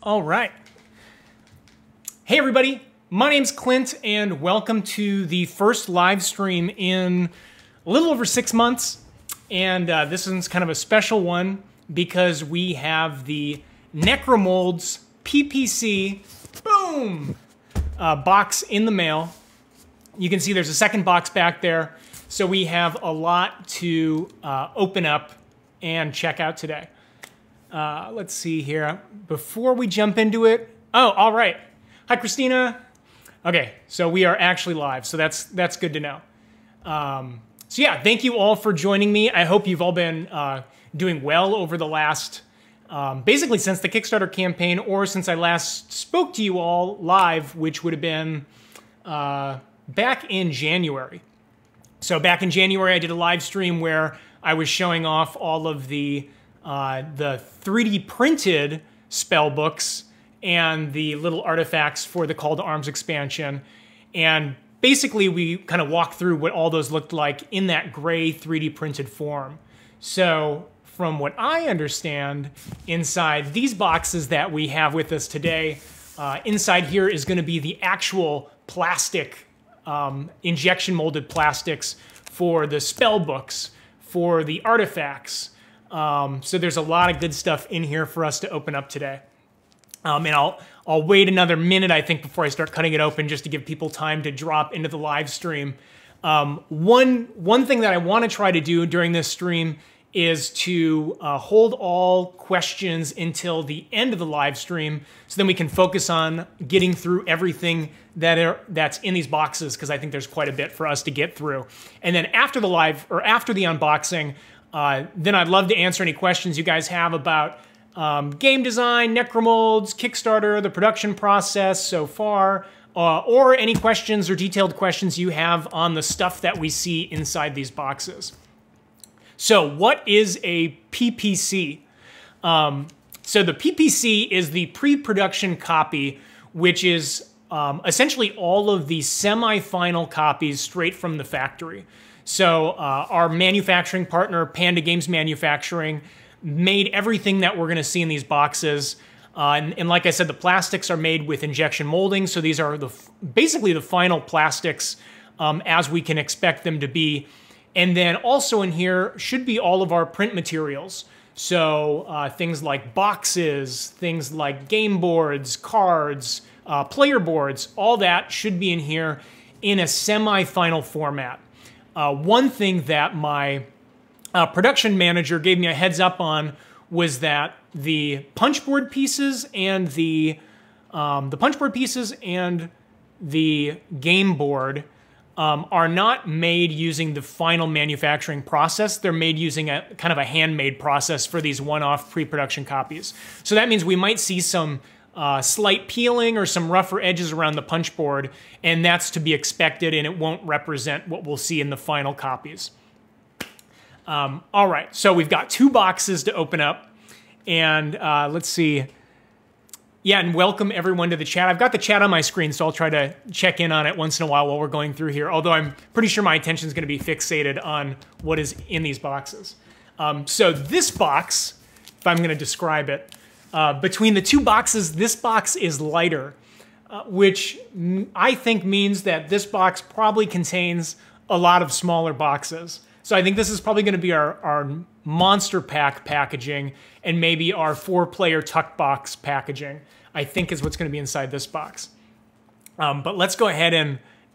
All right. Hey everybody, my name's Clint and welcome to the first live stream in a little over 6 months. And this one's kind of a special one because we have the Necromolds PPC, boom, box in the mail. You can see there's a second box back there. So we have a lot to open up and check out today. Let's see here. Before we jump into it, oh, all right. Hi, Christina. Okay, so we are actually live, so that's good to know. So yeah, thank you all for joining me. I hope you've all been doing well over the last, basically since the Kickstarter campaign or since I last spoke to you all live, which would have been back in January. So back in January, I did a live stream where I was showing off all of the 3D printed spell books and the little artifacts for the Call to Arms expansion. And basically we kind of walked through what all those looked like in that gray 3D printed form. So from what I understand, inside these boxes that we have with us today, inside here is going to be the actual plastic, injection molded plastics for the spell books, for the artifacts. So there's a lot of good stuff in here for us to open up today. And I'll wait another minute, I think, before I start cutting it open, just to give people time to drop into the live stream. One thing that I want to try to do during this stream is to hold all questions until the end of the live stream, so then we can focus on getting through everything that's in these boxes, because I think there's quite a bit for us to get through. And then after the live, or after the unboxing, then I'd love to answer any questions you guys have about game design, Necromolds, Kickstarter, the production process so far, or any questions or detailed questions you have on the stuff that we see inside these boxes. So what is a PPC? So the PPC is the pre-production copy, which is essentially all of the semi-final copies straight from the factory. So our manufacturing partner, Panda Games Manufacturing, made everything that we're going to see in these boxes. And like I said, the plastics are made with injection molding. So these are basically the final plastics as we can expect them to be. And then also in here should be all of our print materials. So things like boxes, things like game boards, cards, player boards, all that should be in here in a semi-final format. One thing that my production manager gave me a heads up on was that the punchboard pieces and the game board are not made using the final manufacturing process. They're made using a kind of a handmade process for these one-off pre-production copies. So that means we might see some slight peeling or some rougher edges around the punchboard, and that's to be expected, and it won't represent what we'll see in the final copies. All right, so we've got 2 boxes to open up, and let's see. Yeah, and welcome everyone to the chat. I've got the chat on my screen, so I'll try to check in on it once in a while we're going through here, although I'm pretty sure my attention is going to be fixated on what is in these boxes. So this box, if I'm going to describe it, between the 2 boxes, this box is lighter, which I think means that this box probably contains a lot of smaller boxes. So I think this is probably going to be our monster pack packaging and maybe our 4-player tuck box packaging, I think is what's going to be inside this box. But let's go ahead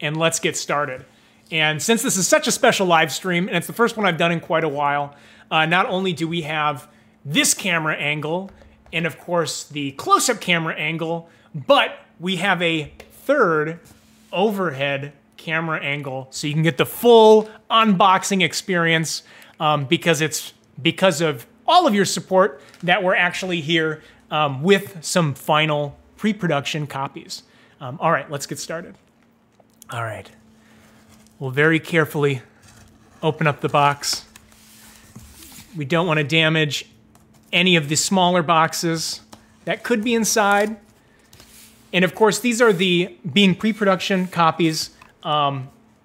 and let's get started. And since this is such a special live stream, and it's the first one I've done in quite a while, not only do we have this camera angle, and of course the close-up camera angle, but we have a third overhead camera angle, so you can get the full unboxing experience because it's because of all of your support that we're actually here with some final pre-production copies. All right, let's get started. All right, we'll very carefully open up the box. We don't want to damage any of the smaller boxes that could be inside. And of course, these are being pre-production copies.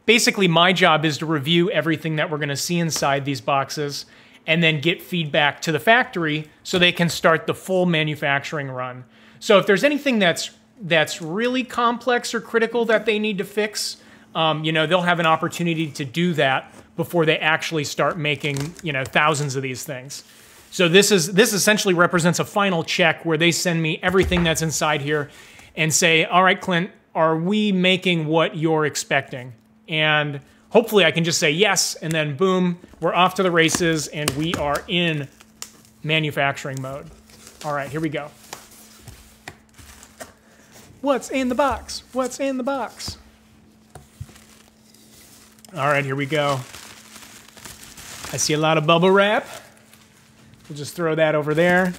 Basically, my job is to review everything that we're going to see inside these boxes and then get feedback to the factory so they can start the full manufacturing run. So if there's anything that's really complex or critical that they need to fix, you know, they'll have an opportunity to do that before they actually start making, you know, thousands of these things. So this essentially represents a final check where they send me everything that's inside here and say, all right, Clint, are we making what you're expecting? And hopefully I can just say yes, and then boom, we're off to the races and we are in manufacturing mode. All right, here we go. What's in the box? What's in the box? All right, here we go. I see a lot of bubble wrap. We'll just throw that over there.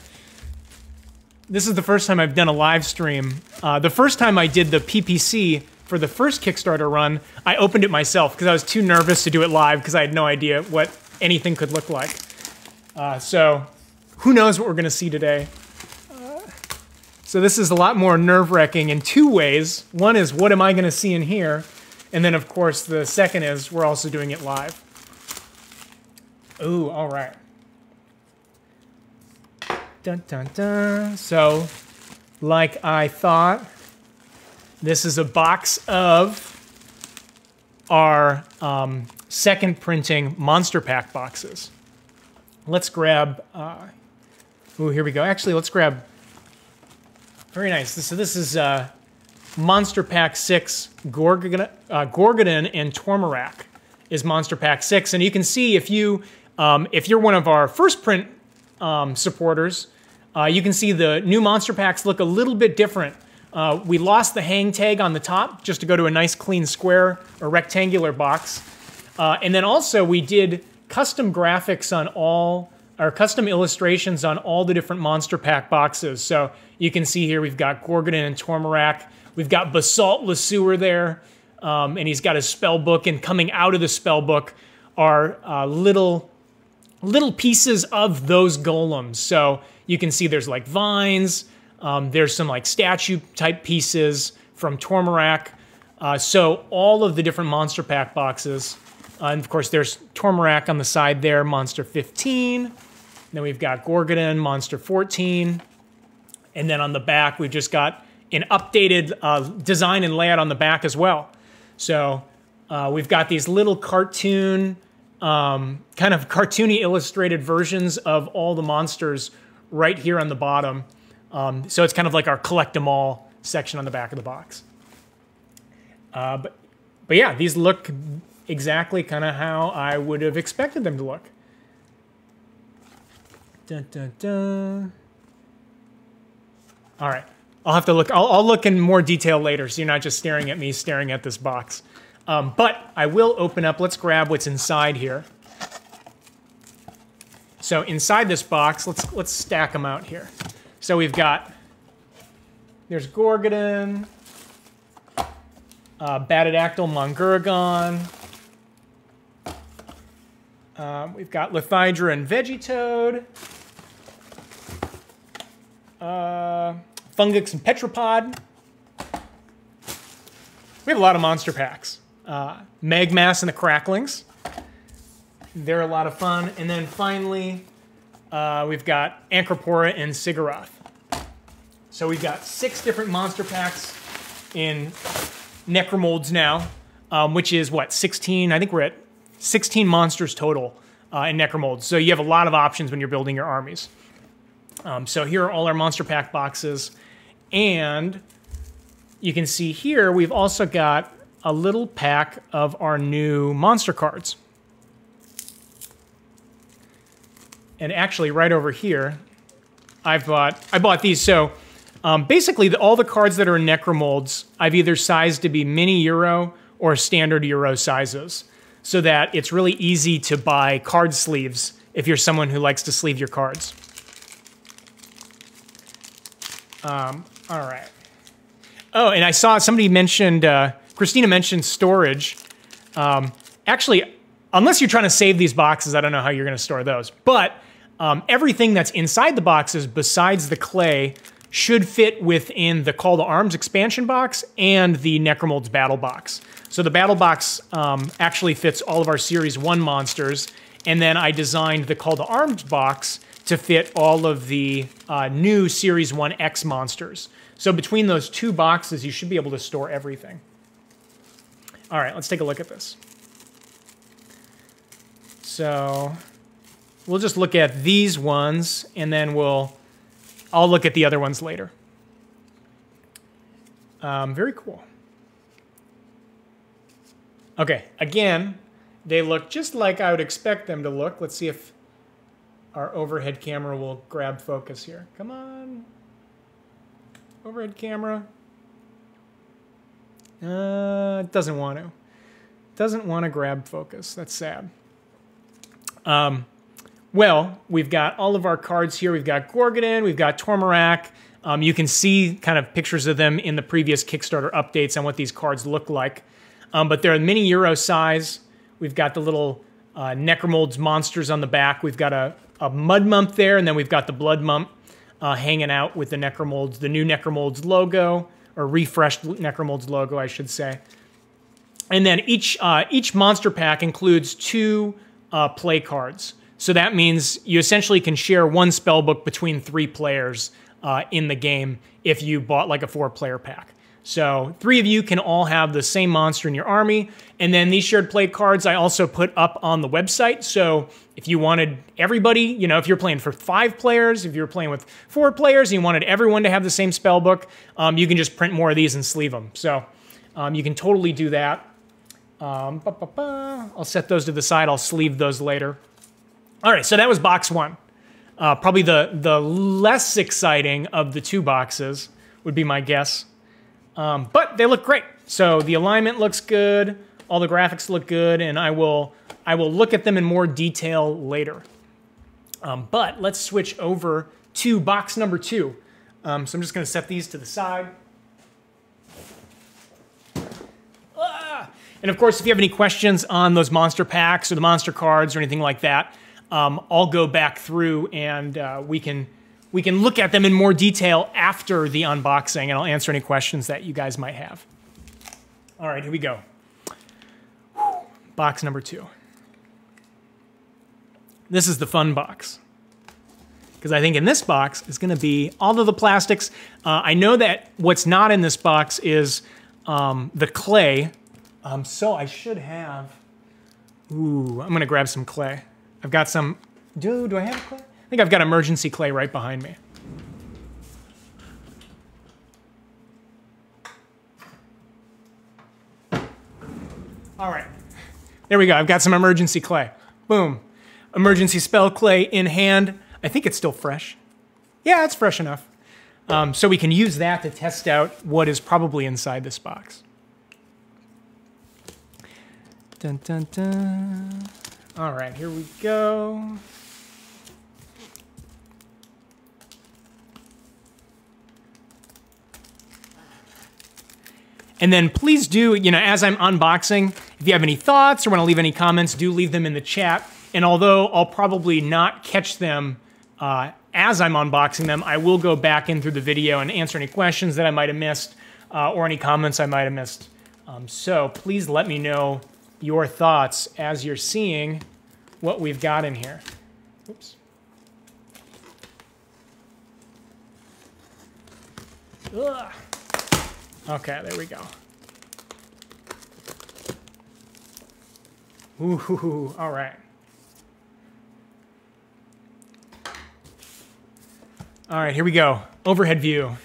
This is the first time I've done a live stream. The first time I did the PPC for the first Kickstarter run, I opened it myself because I was too nervous to do it live because I had no idea what anything could look like. So who knows what we're gonna see today. So this is a lot more nerve-wracking in two ways. One is, what am I gonna see in here? And then of course the second is, we're also doing it live. Ooh, all right. Dun, dun, dun. So, like I thought, this is a box of our second printing monster pack boxes. Let's grab, ooh, here we go. Actually, let's grab, very nice. So this is Monster Pack 6, Gorgodon and Tormarak is Monster Pack 6. And you can see if you're one of our first print supporters, you can see the new monster packs look a little bit different. We lost the hang tag on the top just to go to a nice clean square or rectangular box. And then also we did custom graphics on all, or custom illustrations on all the different monster pack boxes. So you can see here we've got Gorgodon and Tormarak. We've got Basalt Lesueur there, and he's got his spell book, and coming out of the spell book are little pieces of those golems. So you can see there's like vines, there's some like statue type pieces from Tormarak. So all of the different monster pack boxes. And of course there's Tormarak on the side there, Monster 15. Then we've got Gorgodon, Monster 14. And then on the back, we've just got an updated design and layout on the back as well. So we've got these little cartoon, kind of cartoony illustrated versions of all the monsters right here on the bottom. So it's kind of like our collect them all section on the back of the box. But yeah, these look exactly kind of how I would have expected them to look. Dun, dun, dun. All right, I'll have to look. I'll look in more detail later, so you're not just staring at me staring at this box. But I will open up. Let's grab what's inside here. So inside this box, let's stack them out here. So we've got, there's Gorgodon, Batidactyl Monguragon. We've got Lithydra and Vegetoad. Fungix and Petropod. We have a lot of monster packs. Magmass and the Cracklings. They're a lot of fun. And then finally, we've got Anchropora and Sigurath. So we've got 6 different monster packs in Necromolds now, which is what, 16? I think we're at 16 monsters total in Necromolds. So you have a lot of options when you're building your armies. So here are all our monster pack boxes. And you can see here, we've also got a little pack of our new monster cards. And actually right over here, I bought these. So basically all the cards that are in Necromolds, I've either sized to be mini Euro or standard Euro sizes, so that it's really easy to buy card sleeves if you're someone who likes to sleeve your cards. All right. Oh, and I saw somebody mentioned, Christina mentioned storage. Actually, unless you're trying to save these boxes, I don't know how you're going to store those. But everything that's inside the boxes besides the clay should fit within the Call to Arms expansion box and the Necromolds battle box. So the battle box actually fits all of our Series 1 monsters, and then I designed the Call to Arms box to fit all of the new Series 1X Monsters. So between those two boxes, you should be able to store everything. All right, let's take a look at this. So we'll just look at these ones, and then I'll look at the other ones later. Very cool. Okay, again, they look just like I would expect them to look. Let's see if our overhead camera will grab focus here. Come on. Overhead camera. It doesn't want to. Doesn't want to grab focus. That's sad. Well, we've got all of our cards here. We've got Gorgodin, we've got Tormarak. You can see kind of pictures of them in the previous Kickstarter updates on what these cards look like. But they're mini Euro size. We've got the little Necromolds monsters on the back. We've got a Mud Mump there, and then we've got the Blood Mump hanging out with the Necromolds, the new Necromolds logo, or refreshed Necromolds logo, I should say. And then each monster pack includes 2 play cards. So that means you essentially can share one spellbook between 3 players in the game if you bought like a 4-player pack. So 3 of you can all have the same monster in your army. And then these shared play cards I also put up on the website. So if you wanted everybody, you know, if you're playing for 5 players, if you're playing with 4 players, and you wanted everyone to have the same spellbook, you can just print more of these and sleeve them. So you can totally do that. I'll set those to the side. I'll sleeve those later. All right, so that was box 1. Probably the less exciting of the 2 boxes would be my guess. But they look great. So the alignment looks good, all the graphics look good, and I will look at them in more detail later. But let's switch over to box number 2. So I'm just going to set these to the side. And of course, if you have any questions on those monster packs or the monster cards or anything like that, I'll go back through and we can look at them in more detail after the unboxing, and I'll answer any questions that you guys might have. All right, here we go. Box number 2. This is the fun box, because I think in this box is going to be all of the plastics. I know that what's not in this box is the clay. So I should have... Ooh, I'm going to grab some clay. I've got some... Do I have clay? I think I've got emergency clay right behind me. All right. There we go. I've got some emergency clay. Boom. Emergency spell clay in hand. I think it's still fresh. Yeah, it's fresh enough. So we can use that to test out what is probably inside this box. Dun, dun, dun. All right, here we go. And then please do, you know, as I'm unboxing, if you have any thoughts or want to leave any comments, do leave them in the chat. And although I'll probably not catch them as I'm unboxing them, I will go back in through the video and answer any questions that I might have missed or any comments I might have missed. So please let me know your thoughts as you're seeing what we've got in here. Oops. Ugh. Okay, there we go. Ooh, all right. All right, here we go. Overhead view.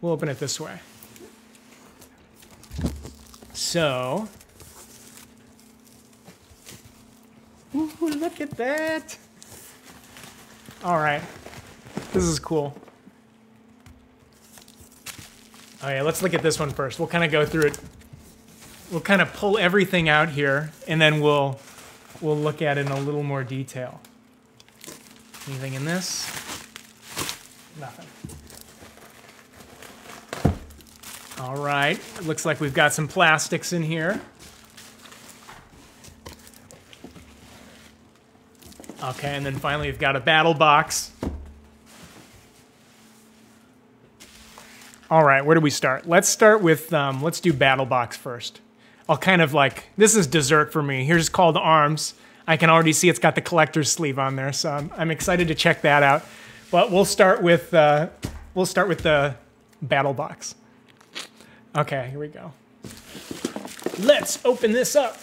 We'll open it this way. So, ooh, look at that. All right, this is cool. Oh yeah, let's look at this one first. We'll kind of go through it. We'll kind of pull everything out here, and then we'll look at it in a little more detail. Anything in this? Nothing. All right, it looks like we've got some plastics in here. Okay, and then finally we've got a battle box. All right, where do we start? Let's start with, let's do battle box first. I'll kind of like, this is dessert for me. Here's call to arms. I can already see it's got the collector's sleeve on there, so I'm excited to check that out. But we'll start with the battle box. Okay, here we go. Let's open this up.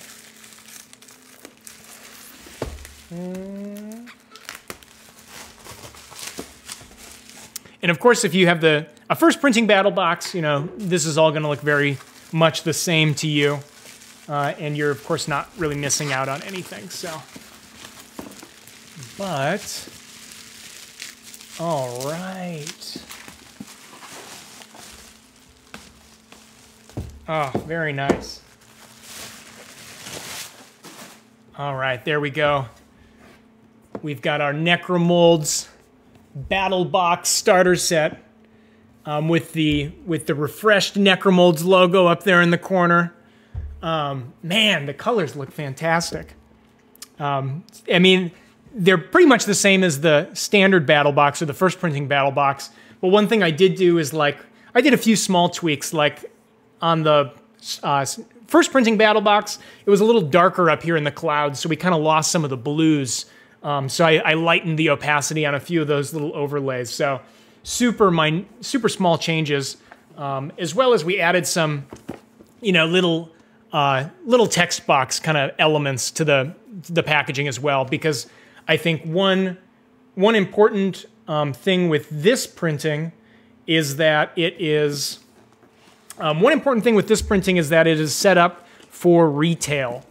And of course, if you have a first printing battle box, you know, this is all going to look very much the same to you. And you're, of course, not really missing out on anything, so. But, all right. Oh, very nice. All right, there we go. We've got our Necromolds Battle Box starter set with the refreshed Necromolds logo up there in the corner. Man, the colors look fantastic. I mean, they're pretty much the same as the standard battle box or the first printing battle box. But one thing I did do is I did a few small tweaks. Like on the first printing battle box, it was a little darker up here in the clouds, so we kind of lost some of the blues. So I lightened the opacity on a few of those little overlays. So super small changes, as well as we added some, you know, little text box kind of elements to the packaging as well, because I think one important thing with this printing is that it is set up for retail,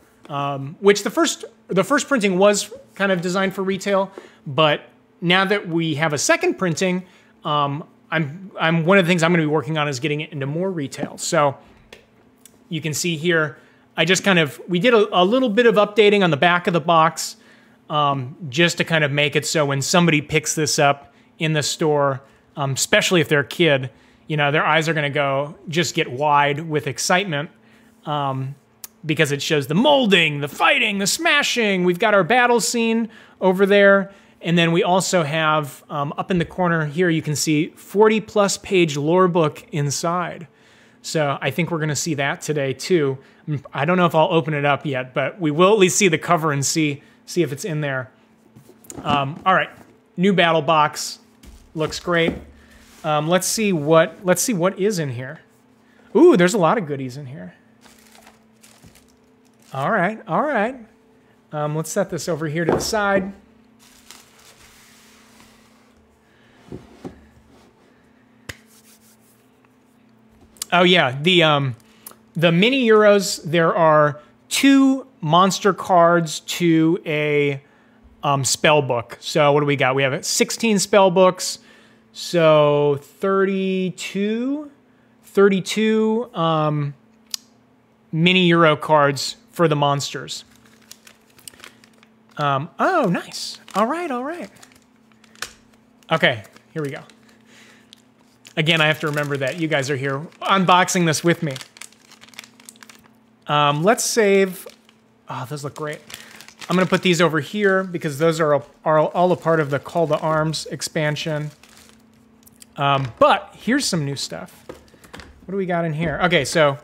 which the first printing was kind of designed for retail, but now that we have a second printing, one of the things I'm going to be working on is getting it into more retail. So you can see here, we did a little bit of updating on the back of the box, just to kind of make it so when somebody picks this up in the store, especially if they're a kid, you know, their eyes are going to just get wide with excitement, because it shows the molding, the fighting, the smashing. We've got our battle scene over there. And then we also have, up in the corner here, you can see 40+ page lore book inside. So I think we're going to see that today too. I don't know if I'll open it up yet, but we will at least see the cover and see if it's in there. All right, new battle box, looks great. Let's see what is in here. Ooh, there's a lot of goodies in here. All right, all right. Let's set this over here to the side. Oh yeah, the mini Euros, there are 2 monster cards to a spell book. So what do we got? We have 16 spell books, so 32 mini Euro cards for the monsters. Oh, nice. All right, all right. Okay, here we go. Again, I have to remember that you guys are here unboxing this with me. Let's save. Oh, those look great. I'm going to put these over here because those are all a part of the Call to Arms expansion. But here's some new stuff. What do we got in here? Okay, so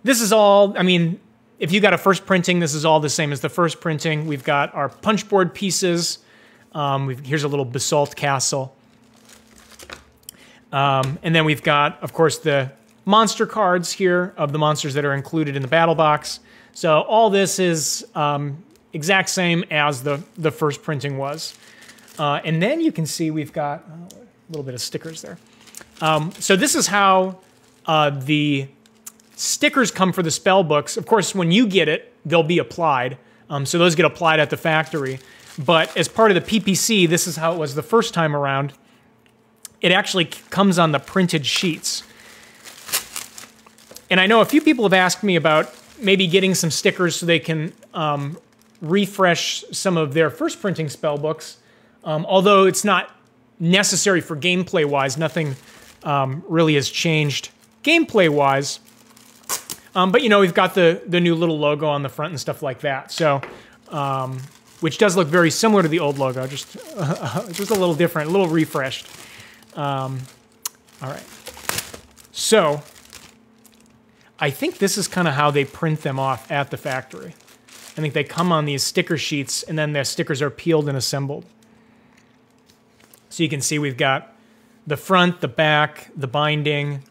this is all, I mean, if you got a first printing, this is all the same as the first printing. We've got our punchboard pieces. Here's a little basalt castle. And then we've got, of course, the monster cards here of the monsters that are included in the battle box. So all this is exact same as the first printing was. And then you can see we've got a little bit of stickers there. So this is how the stickers come for the spell books. Of course, when you get it, they'll be applied. So those get applied at the factory. But as part of the PPC, this is how it was the first time around. It actually comes on the printed sheets. And I know a few people have asked me about maybe getting some stickers so they can refresh some of their first printing spell books. Although it's not necessary for gameplay-wise, nothing really has changed gameplay-wise. But you know, we've got the new little logo on the front and stuff like that. So, which does look very similar to the old logo, just a little different, a little refreshed. All right. So, I think this is kind of how they print them off at the factory. I think they come on these sticker sheets, and then their stickers are peeled and assembled. So you can see we've got the front, the back, the binding.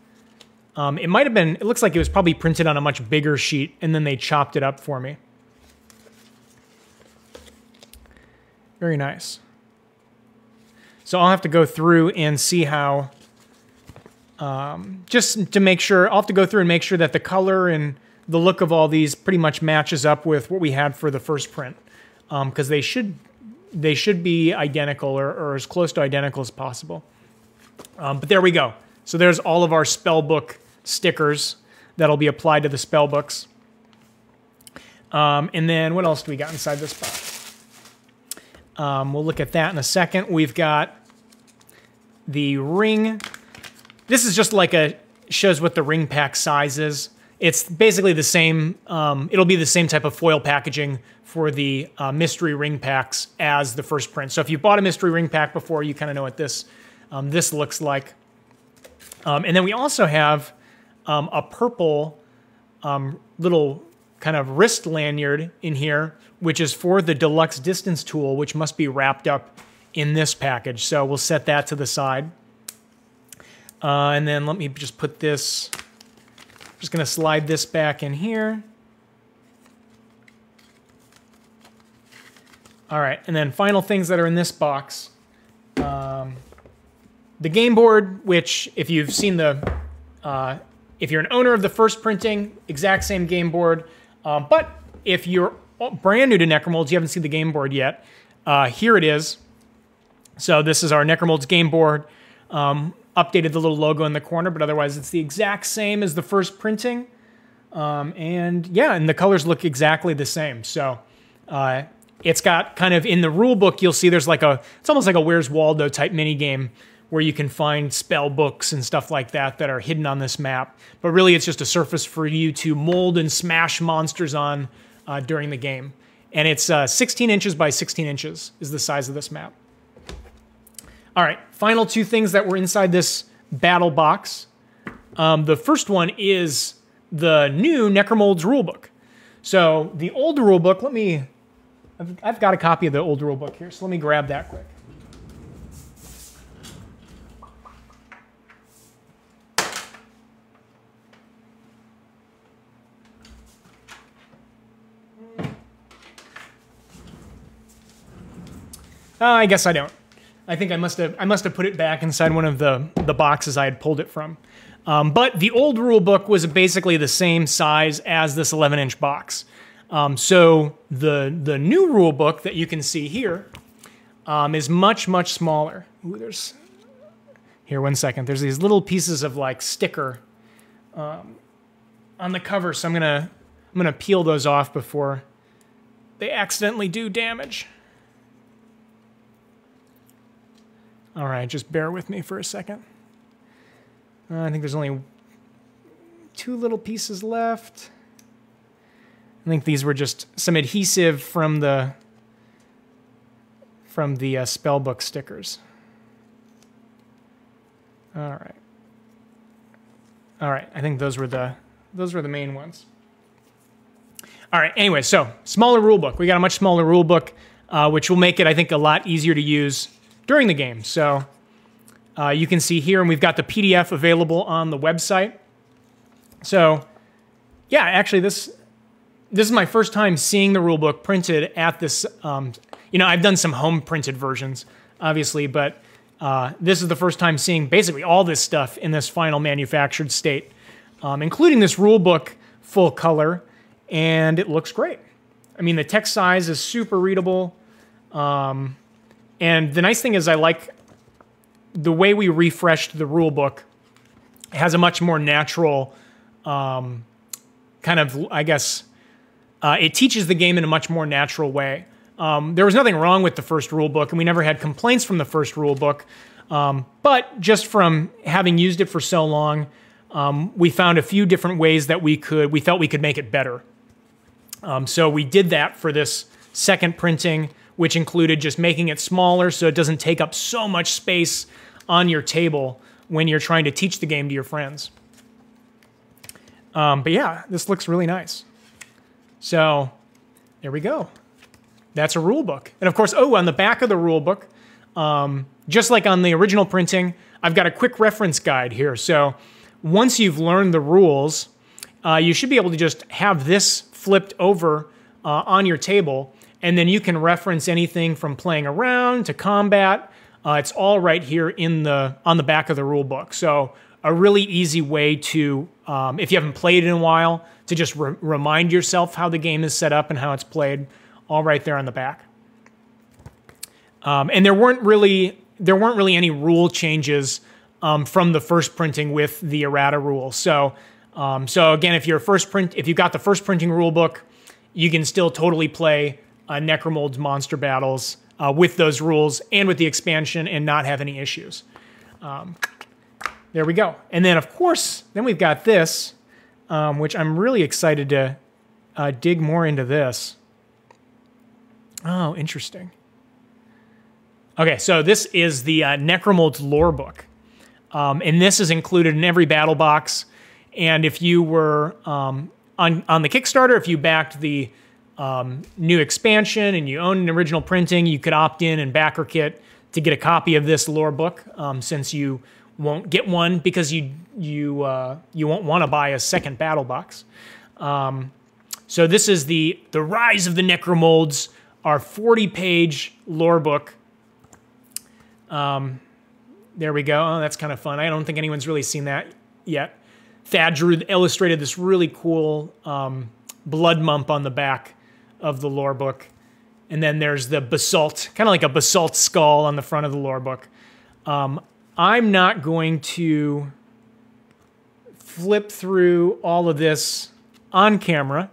It might have been, it looks like it was probably printed on a much bigger sheet, and then they chopped it up for me. Very nice. So I'll have to go through and see how, just to make sure, I'll have to go through and make sure that the color and the look of all these pretty much matches up with what we had for the first print. Because they should be identical or as close to identical as possible. But there we go. So there's all of our spellbook stickers that'll be applied to the spellbooks. And then what else do we got inside this box? We'll look at that in a second. We've got the ring. This is just like shows what the ring pack size is. It's basically the same, it'll be the same type of foil packaging for the mystery ring packs as the first print. So if you bought a mystery ring pack before, you kind of know what this looks like. And then we also have a purple little kind of wrist lanyard in here, which is for the Deluxe distance tool, which must be wrapped up in this package. So we'll set that to the side. And then let me just put this, just going to slide this back in here. All right, and then final things that are in this box. The game board, which if you've seen if you're an owner of the first printing, exact same game board. But if you're brand new to Necromolds, you haven't seen the game board yet, here it is. So this is our Necromolds game board. Updated the little logo in the corner, but otherwise it's the exact same as the first printing. And yeah, and the colors look exactly the same. So it's got kind of, in the rule book, you'll see there's like it's almost like a Where's Waldo type mini game where you can find spell books and stuff like that that are hidden on this map. But really it's just a surface for you to mold and smash monsters on during the game. And it's 16 inches by 16 inches is the size of this map. All right, final two things that were inside this battle box. The first one is the new Necromolds rulebook. So the old rulebook, I've got a copy of the old rulebook here, so let me grab that quick. I guess I don't. I think I must have put it back inside one of the boxes I had pulled it from. But the old rule book was basically the same size as this 11-inch box. So the new rule book that you can see here is much, much smaller. Ooh, here, 1 second. There's these little pieces of like sticker on the cover, so I'm gonna peel those off before they accidentally do damage. All right, just bear with me for a second. I think there's only 2 little pieces left. I think these were just some adhesive from the spellbook stickers. All right. All right, I think those were the main ones. All right, anyway, so smaller rulebook. We got a much smaller rulebook, which will make it, I think, a lot easier to use during the game. So you can see here, and we've got the PDF available on the website. So yeah, actually this is my first time seeing the rulebook printed at this. You know, I've done some home printed versions, obviously, but this is the first time seeing basically all this stuff in this final manufactured state, including this rulebook full color, and it looks great. I mean, the text size is super readable. And the nice thing is I like the way we refreshed the rulebook. It has a much more natural kind of, I guess, it teaches the game in a much more natural way. There was nothing wrong with the first rulebook, and we never had complaints from the first rulebook. But just from having used it for so long, we found a few different ways that we felt we could make it better. So we did that for this second printing, which included just making it smaller so it doesn't take up so much space on your table when you're trying to teach the game to your friends. But yeah, this looks really nice. So there we go. That's a rule book. And of course, oh, on the back of the rule book, just like on the original printing, I've got a quick reference guide here. So once you've learned the rules, you should be able to just have this flipped over on your table, and then you can reference anything from playing around to combat. It's all right here on the back of the rule book. So a really easy way to, if you haven't played in a while, to just remind yourself how the game is set up and how it's played, all right there on the back. And there weren't really any rule changes from the first printing with the errata rule. So again, if you've got the first printing rule book, you can still totally play Necromolds monster battles with those rules and with the expansion and not have any issues. There we go. And then of course, then we've got this, which I'm really excited to dig more into this. Oh, interesting. Okay, so this is the Necromolds lore book. And this is included in every battle box. And if you were on the Kickstarter, if you backed the new expansion and you own an original printing, you could opt in and backer kit to get a copy of this lore book, since you won't get one because you won't want to buy a second battle box. So this is the Rise of the Necromolds, our 40-page lore book. There we go. Oh, that's kind of fun. I don't think anyone's really seen that yet. Thad illustrated this really cool blood mump on the back of the lore book. And then there's the basalt, kind of like a basalt skull on the front of the lore book. I'm not going to flip through all of this on camera,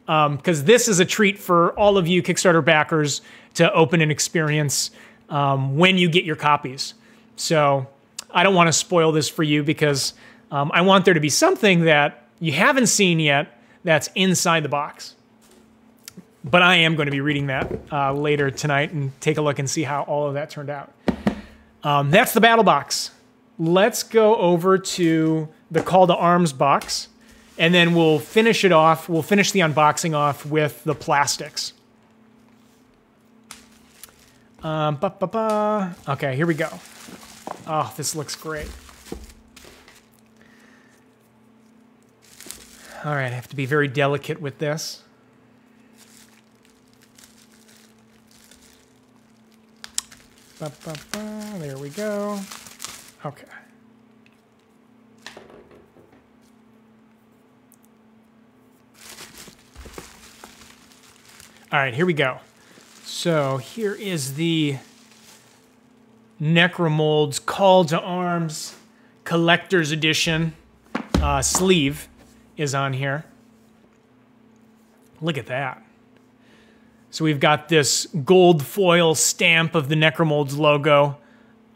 because this is a treat for all of you Kickstarter backers to open and experience when you get your copies. So I don't want to spoil this for you because I want there to be something that you haven't seen yet that's inside the box. But I am going to be reading that later tonight and take a look and see how all of that turned out. That's the battle box. Let's go over to the Call to Arms box, and then we'll finish it off. We'll finish the unboxing off with the plastics. Okay, here we go. Oh, this looks great. All right, I have to be very delicate with this. There we go. Okay. All right, here we go. So here is the Necromolds Call to Arms Collector's Edition sleeve is on here. Look at that. So we've got this gold foil stamp of the Necromolds logo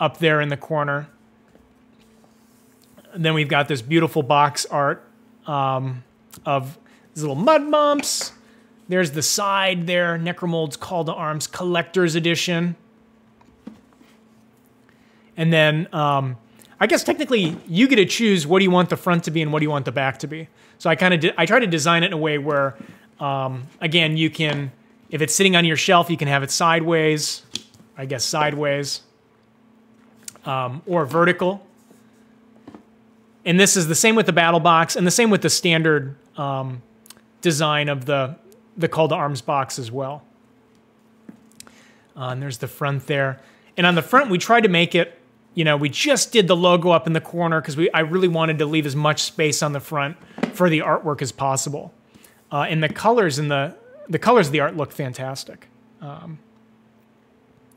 up there in the corner. And then we've got this beautiful box art of these little mud bumps. There's the side there, Necromolds Call to Arms Collector's Edition. And then, I guess technically you get to choose what do you want the front to be and what do you want the back to be. So I try to design it in a way where, again, you can, if it's sitting on your shelf, you can have it sideways, I guess sideways, or vertical. And this is the same with the battle box and the same with the standard design of the Call to Arms box as well. And there's the front there. And on the front, we tried to make it, you know, we just did the logo up in the corner because I really wanted to leave as much space on the front for the artwork as possible. And the colors in the colors of the art look fantastic. Oh,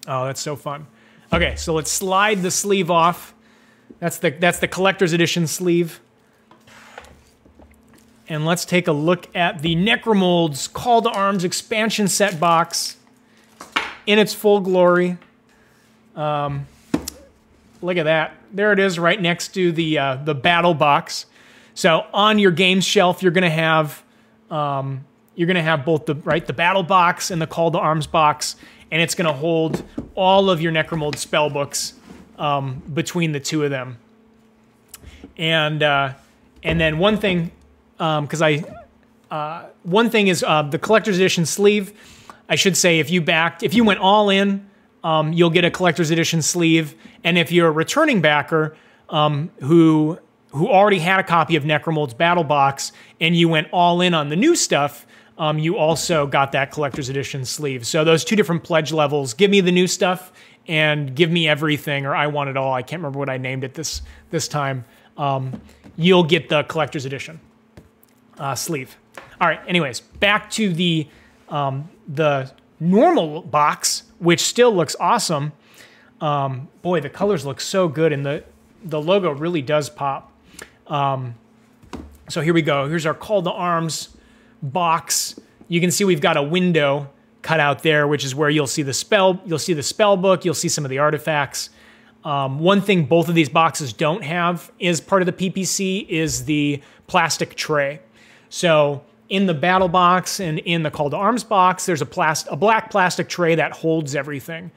that's so fun. Okay, so let's slide the sleeve off. That's the collector's edition sleeve. And let's take a look at the Necromolds Call to Arms expansion set box in its full glory. Look at that. There it is right next to the battle box. So on your games shelf, you're gonna have both the battle box and the Call to Arms box, and it's gonna hold all of your Necromolds spell books between the two of them. And then one thing, because I one thing is the collector's edition sleeve. I should say if you went all in, you'll get a collector's edition sleeve. And if you're a returning backer who already had a copy of Necromolds Battle Box and you went all in on the new stuff, you also got that collector's edition sleeve. So those two different pledge levels, give me the new stuff and give me everything, or I want it all. I can't remember what I named it this time. You'll get the collector's edition sleeve. All right, anyways, back to the normal box, which still looks awesome. Boy, the colors look so good, and the logo really does pop. So here we go. Here's our Call to Arms box. You can see we've got a window cut out there, which is where you'll see the spell. You'll see the spell book. You'll see some of the artifacts. One thing both of these boxes don't have is part of the PPC is the plastic tray. So in the battle box and in the Call to Arms box, there's a black plastic tray that holds everything.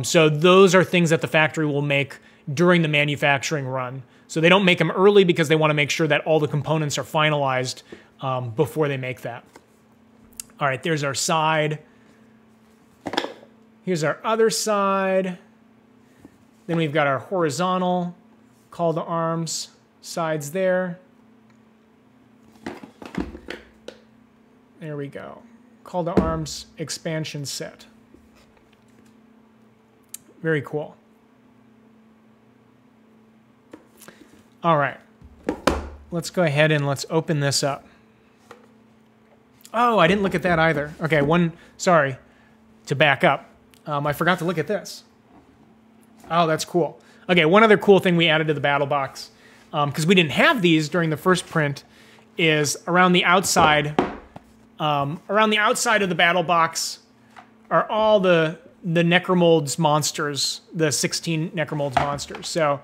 So those are things that the factory will make during the manufacturing run. So they don't make them early because they want to make sure that all the components are finalized before they make that. All right, there's our side. Here's our other side. Then we've got our horizontal Call to Arms sides there. There we go. Call to Arms expansion set. Very cool. All right. Let's go ahead and let's open this up. Oh, I didn't look at that either. Okay, sorry, to back up. I forgot to look at this. Oh, that's cool. Okay, one other cool thing we added to the battle box, because we didn't have these during the first print, is around the outside of the battle box are all the Necromolds monsters, the 16 Necromolds monsters. So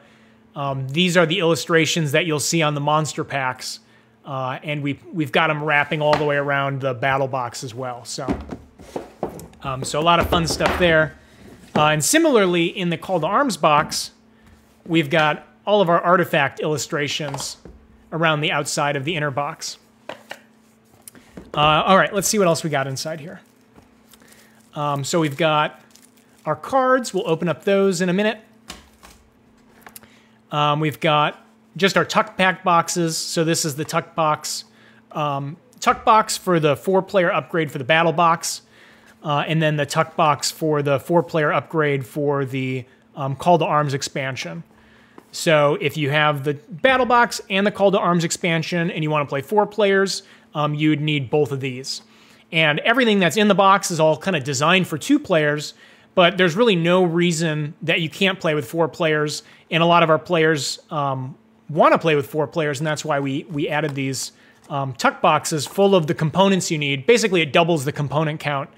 these are the illustrations that you'll see on the monster packs, and we've got them wrapping all the way around the battle box as well. So a lot of fun stuff there. And similarly, in the Call to Arms box, we've got all of our artifact illustrations around the outside of the inner box. All right, let's see what else we got inside here. So we've got our cards. We'll open up those in a minute. We've got just our tuck pack boxes. So this is the tuck box. Tuck box for the 4-player upgrade for the battle box. And then the tuck box for the 4-player upgrade for the Call to Arms expansion. So if you have the battle box and the Call to Arms expansion and you want to play 4 players, you'd need both of these. And everything that's in the box is all kind of designed for 2 players, but there's really no reason that you can't play with 4 players. And a lot of our players want to play with 4 players, and that's why we added these tuck boxes full of the components you need. Basically, it doubles the component count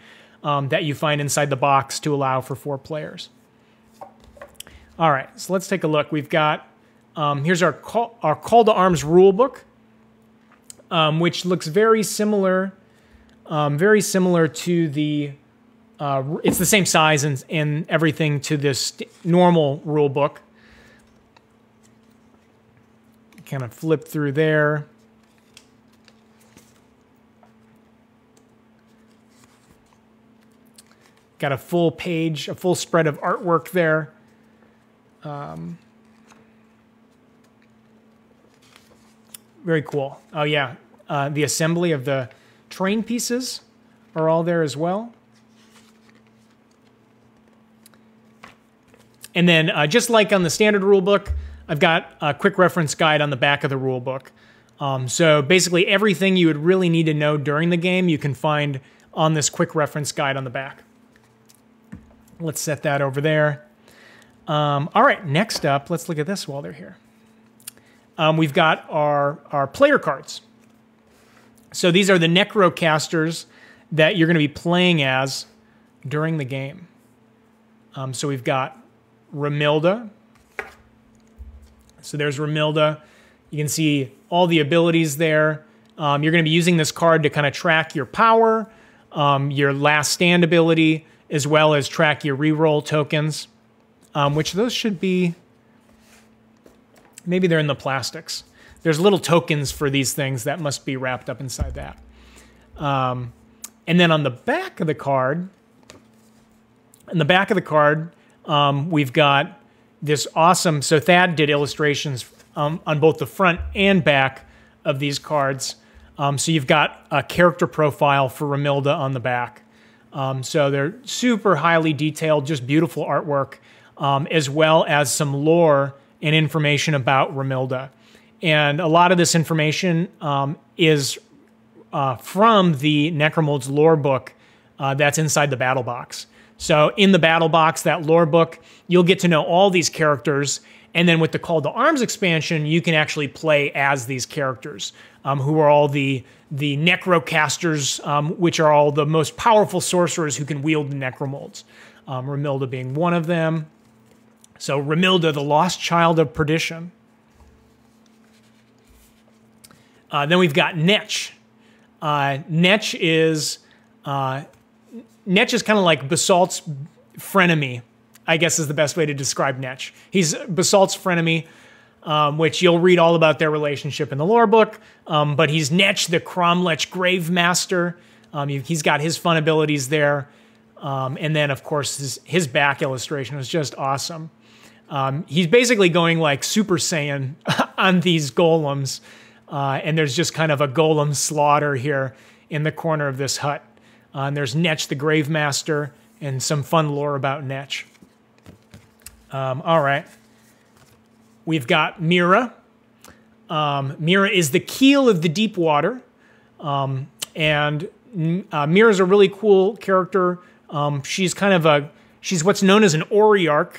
that you find inside the box to allow for 4 players. All right, so let's take a look. We've got, here's our Call to Arms rulebook, which looks very similar to the, it's the same size and everything to this normal rulebook. Kind of flip through there. Got a full page, a full spread of artwork there. Very cool. Oh yeah, the assembly of the train pieces are all there as well. And then just like on the standard rulebook, I've got a quick reference guide on the back of the rulebook. So basically everything you would really need to know during the game you can find on this quick reference guide on the back. Let's set that over there. All right, next up, let's look at this while they're here. We've got our player cards. So these are the Necrocasters that you're going to be playing as during the game. So we've got Ramilda. So there's Ramilda. You can see all the abilities there. You're going to be using this card to kind of track your power, your last stand ability, as well as track your reroll tokens, which those should be, maybe they're in the plastics. There's little tokens for these things that must be wrapped up inside that. And then on the back of the card, we've got this awesome, so Thad did illustrations on both the front and back of these cards. So you've got a character profile for Romilda on the back. So they're super highly detailed, just beautiful artwork, as well as some lore and information about Romilda. And a lot of this information is from the Necromolds lore book that's inside the battle box. So in the battle box, that lore book, you'll get to know all these characters. And then with the Call to Arms expansion, you can actually play as these characters, who are all the Necrocasters, which are all the most powerful sorcerers who can wield the Necromolds. Romilda being one of them. So Romilda, the lost child of perdition. Then we've got Netch. Netch is kind of like Basalt's frenemy, I guess is the best way to describe Netch. He's Basalt's frenemy, which you'll read all about their relationship in the lore book, but he's Netch, the Cromlech Grave Master. He's got his fun abilities there. And then, of course, his back illustration was just awesome. He's basically going like Super Saiyan on these golems. And there's just kind of a golem slaughter here in the corner of this hut. And there's Netch, the Grave Master, and some fun lore about Netch. All right. We've got Mira. Mira is the keel of the deep water. And Mira's a really cool character. She's what's known as an Oriarch,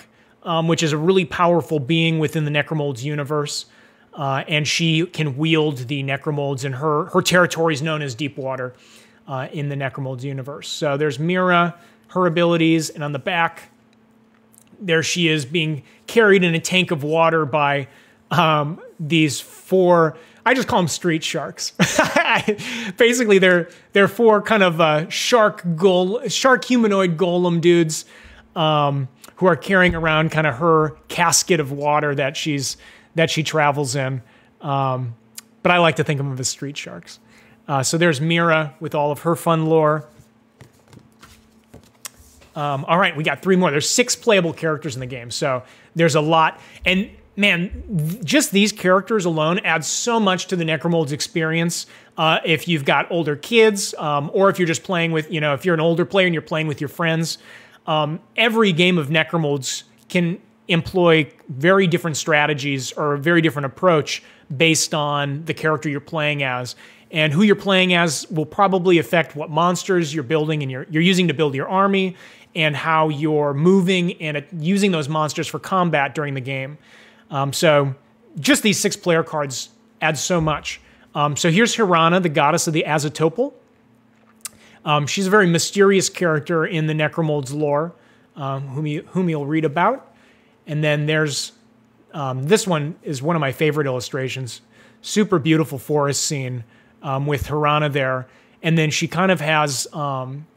which is a really powerful being within the Necromolds universe. And she can wield the Necromolds, and her territory is known as Deep Water in the Necromolds universe. So there's Mira, her abilities, and on the back, there she is being carried in a tank of water by these four, I just call them street sharks. Basically, they're four kind of shark humanoid golem dudes who are carrying around kind of her casket of water that she travels in. But I like to think of them as street sharks. So there's Mira with all of her fun lore. All right, we got 3 more. There's 6 playable characters in the game, so there's a lot. And man, just these characters alone add so much to the Necromolds experience. If you've got older kids, or if you're just playing with, if you're an older player and you're playing with your friends, every game of Necromolds can employ very different strategies or a very different approach based on the character you're playing as. And who you're playing as will probably affect what monsters you're building and you're using to build your army, and how you're moving and using those monsters for combat during the game. So just these 6 player cards add so much. So here's Hirana, the goddess of the Azatopal. She's a very mysterious character in the Necromolds lore, whom you'll read about. And then there's, this one is one of my favorite illustrations. Super beautiful forest scene with Hirana there. And then she kind of has,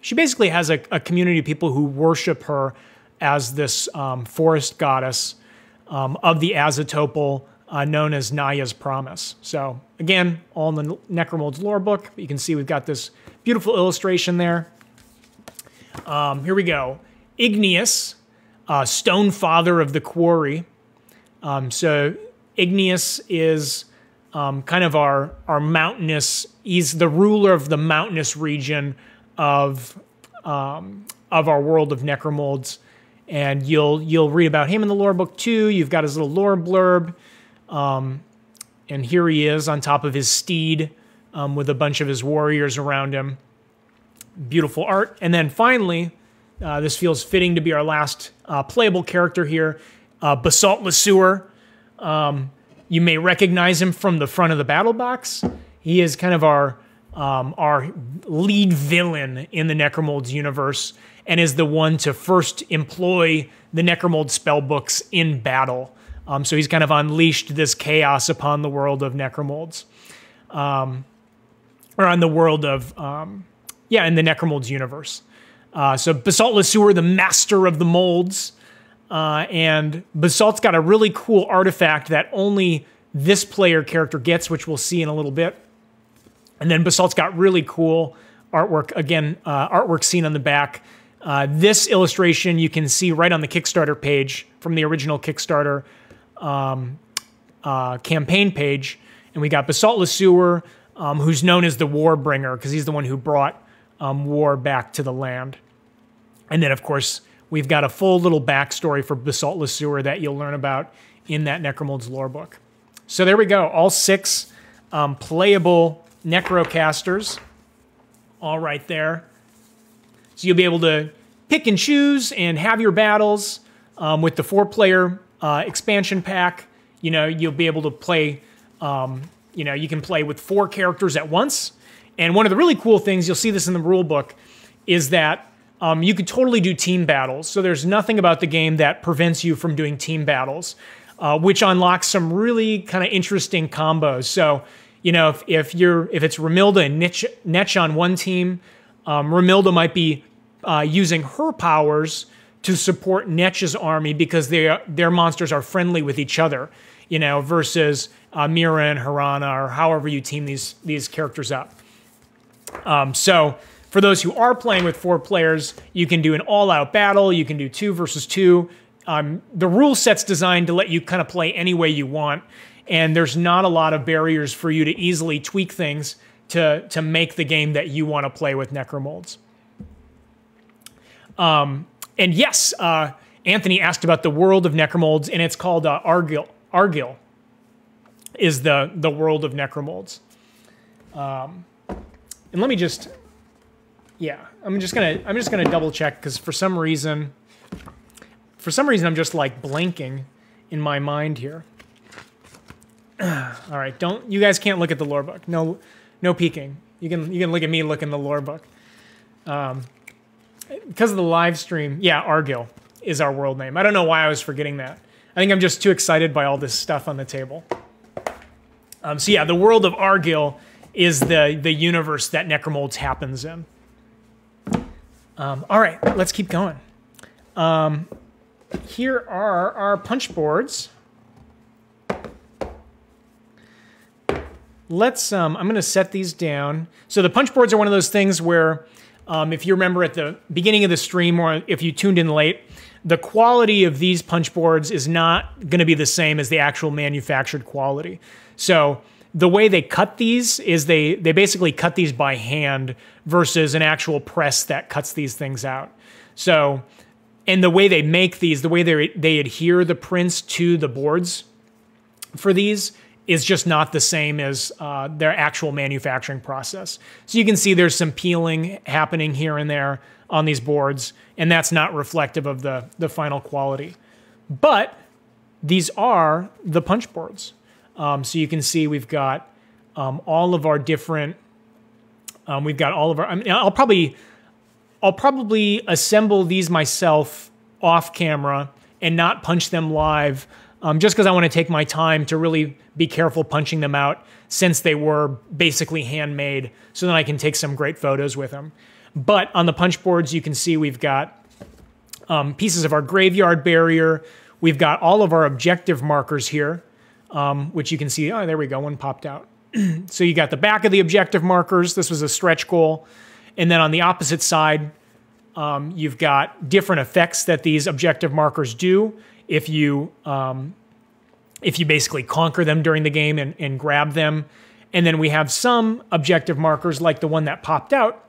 she basically has a community of people who worship her as this forest goddess of the Azatopal, known as Naya's Promise. So again, all in the Necromolds lore book. You can see we've got this beautiful illustration there. Here we go. Igneous, Stone Father of the Quarry. So Igneous is kind of our mountainous. He's the ruler of the mountainous region of our world of Necromolds, and you'll read about him in the lore book too. You've got his little lore blurb, and here he is on top of his steed with a bunch of his warriors around him. Beautiful art, and then finally, this feels fitting to be our last playable character here, Basalt Lesueur. You may recognize him from the front of the battle box. He is kind of our lead villain in the Necromolds universe, and is the one to first employ the Necromolds spellbooks in battle. So he's kind of unleashed this chaos upon the world of Necromolds. Or on the world of, in the Necromolds universe. So Basalt Lesueur, the master of the molds. And Basalt's got a really cool artifact that only this player character gets, which we'll see in a little bit. And then Basalt's got really cool artwork. Again, artwork seen on the back. This illustration you can see right on the Kickstarter page from the original Kickstarter campaign page. And we got Basalt Lesueur, who's known as the Warbringer, because he's the one who brought war back to the land. And then, of course, we've got a full little backstory for Basalt Lesueur that you'll learn about in that Necromolds lore book. So there we go, all 6 playable Necrocasters, all right there. So you'll be able to pick and choose and have your battles with the 4-player expansion pack. You know, you'll be able to play, you know, you can play with 4 characters at once. And one of the really cool things, you'll see this in the rule book, is that you could totally do team battles. So there's nothing about the game that prevents you from doing team battles, which unlocks some really kind of interesting combos. So, you know, if it's Romilda and Netch on one team, Romilda might be using her powers to support Netch's army because their monsters are friendly with each other, you know, versus Mira and Harana, or however you team these characters up. So for those who are playing with 4 players, you can do an all-out battle. You can do 2 versus 2. The rule set's designed to let you kind of play any way you want, and there's not a lot of barriers for you to easily tweak things to make the game that you want to play with Necromolds. And yes, Anthony asked about the world of Necromolds, and it's called Argyll. Argyll is the world of Necromolds. And let me just, yeah, I'm just gonna double check, because for some reason I'm just like blanking in my mind here. All right, you guys can't look at the lore book. No peeking. You can look at me looking the lore book. Because of the live stream, yeah, Argyll is our world name. I don't know why I was forgetting that. I think I'm just too excited by all this stuff on the table. So yeah, the world of Argyll is the universe that Necromolds happens in. All right, let's keep going. Here are our punch boards. Let's, I'm going to set these down. So the punch boards are one of those things where, if you remember at the beginning of the stream, or if you tuned in late, the quality of these punch boards is not going to be the same as the actual manufactured quality. So the way they cut these is they basically cut these by hand versus an actual press that cuts these things out. So, and the way they make these, the way they adhere the prints to the boards for these is just not the same as their actual manufacturing process. So you can see there's some peeling happening here and there on these boards, and that's not reflective of the final quality. But these are the punch boards. So you can see we've got all of our different, we've got all of our, I mean, I'll probably assemble these myself off camera and not punch them live, just because I want to take my time to really be careful punching them out, since they were basically handmade, so that I can take some great photos with them. But on the punch boards, you can see we've got pieces of our graveyard barrier. We've got all of our objective markers here, which you can see, oh, there we go, one popped out. So you got the back of the objective markers. This was a stretch goal. And then on the opposite side, you've got different effects that these objective markers do if you basically conquer them during the game and grab them. And then we have some objective markers, like the one that popped out,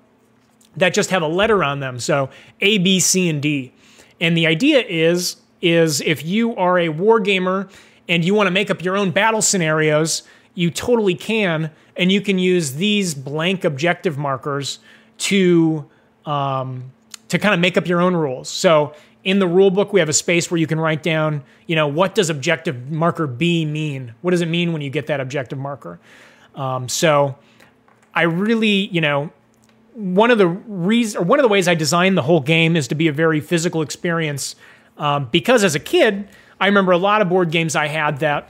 that just have a letter on them. So A, B, C, and D. And the idea is if you are a wargamer and you want to make up your own battle scenarios, you totally can, and you can use these blank objective markers to kind of make up your own rules. So in the rule book, we have a space where you can write down, you know, what does objective marker B mean? What does it mean when you get that objective marker? So I really, you know, one of the ways I designed the whole game is to be a very physical experience, because as a kid, I remember a lot of board games I had that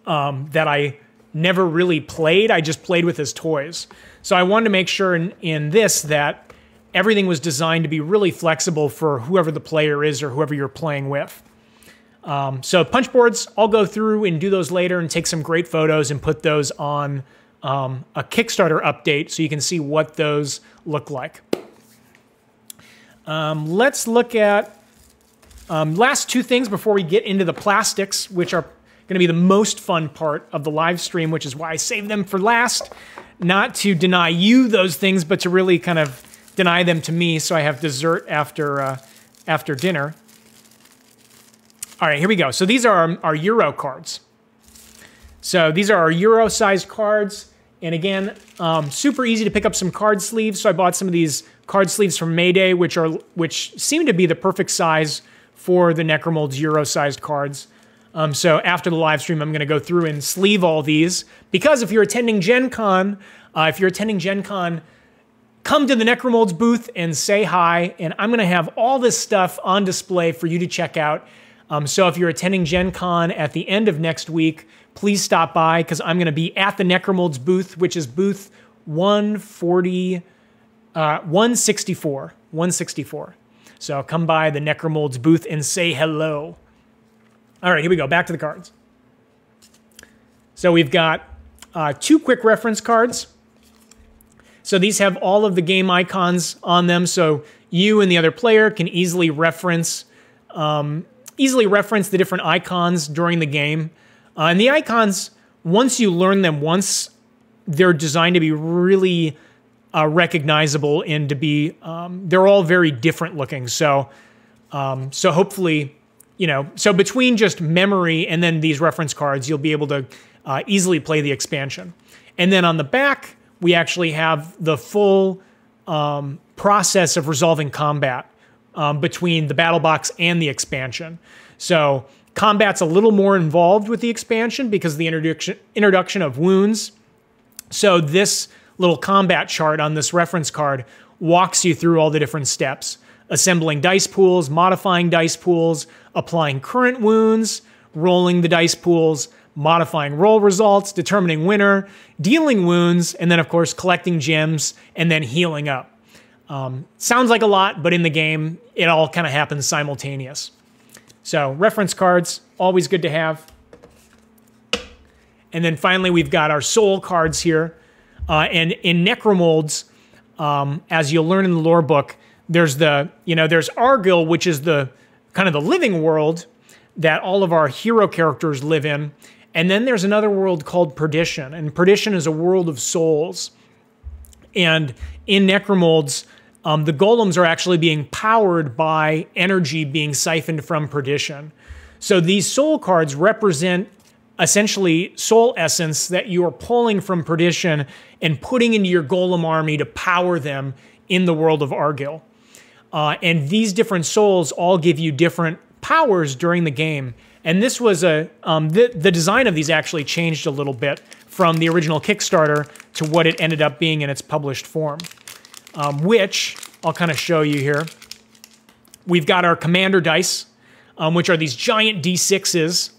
I never really played. I just played with as toys. So I wanted to make sure in this that everything was designed to be really flexible for whoever the player is or whoever you're playing with. So punch boards, I'll go through and do those later and take some great photos and put those on a Kickstarter update so you can see what those look like. Let's look at last two things before we get into the plastics, which are going to be the most fun part of the live stream, which is why I saved them for last. Not to deny you those things, but to really kind of deny them to me so I have dessert after dinner. All right, here we go. So these are our Euro cards. So these are our Euro-sized cards. And again, super easy to pick up some card sleeves. So I bought some of these card sleeves from Mayday, which seem to be the perfect size for the Necromolds Euro-sized cards. So after the live stream, I'm going to go through and sleeve all these. Because if you're attending Gen Con, come to the Necromolds booth and say hi. And I'm going to have all this stuff on display for you to check out. So if you're attending Gen Con at the end of next week, please stop by because I'm going to be at the Necromolds booth, which is booth 164. So come by the Necromolds booth and say hello. All right, here we go. Back to the cards. So we've got two quick reference cards. So these have all of the game icons on them, so you and the other player can easily reference the different icons during the game. And the icons, once you learn them once, they're designed to be really recognizable and to be, they're all very different looking. So hopefully, so between just memory and then these reference cards, you'll be able to easily play the expansion. And then on the back, we actually have the full process of resolving combat between the battle box and the expansion. So combat's a little more involved with the expansion because of the introduction of wounds. So this little combat chart on this reference card walks you through all the different steps. Assembling dice pools, modifying dice pools, applying current wounds, rolling the dice pools, modifying roll results, determining winner, dealing wounds, and then of course collecting gems and then healing up. Sounds like a lot, but in the game, it all kind of happens simultaneous. So reference cards, always good to have. And then finally, we've got our soul cards here. And in Necromolds, as you'll learn in the lore book, there's there's Argyll, which is the kind of the living world that all of our hero characters live in. And then there's another world called Perdition. And Perdition is a world of souls. And in Necromolds, the golems are actually being powered by energy being siphoned from Perdition. So these soul cards represent essentially soul essence that you are pulling from Perdition and putting into your golem army to power them in the world of Argyll. And these different souls all give you different powers during the game. And this was the design of these actually changed a little bit from the original Kickstarter to what it ended up being in its published form. Which I'll kind of show you here. We've got our commander dice, which are these giant D6s.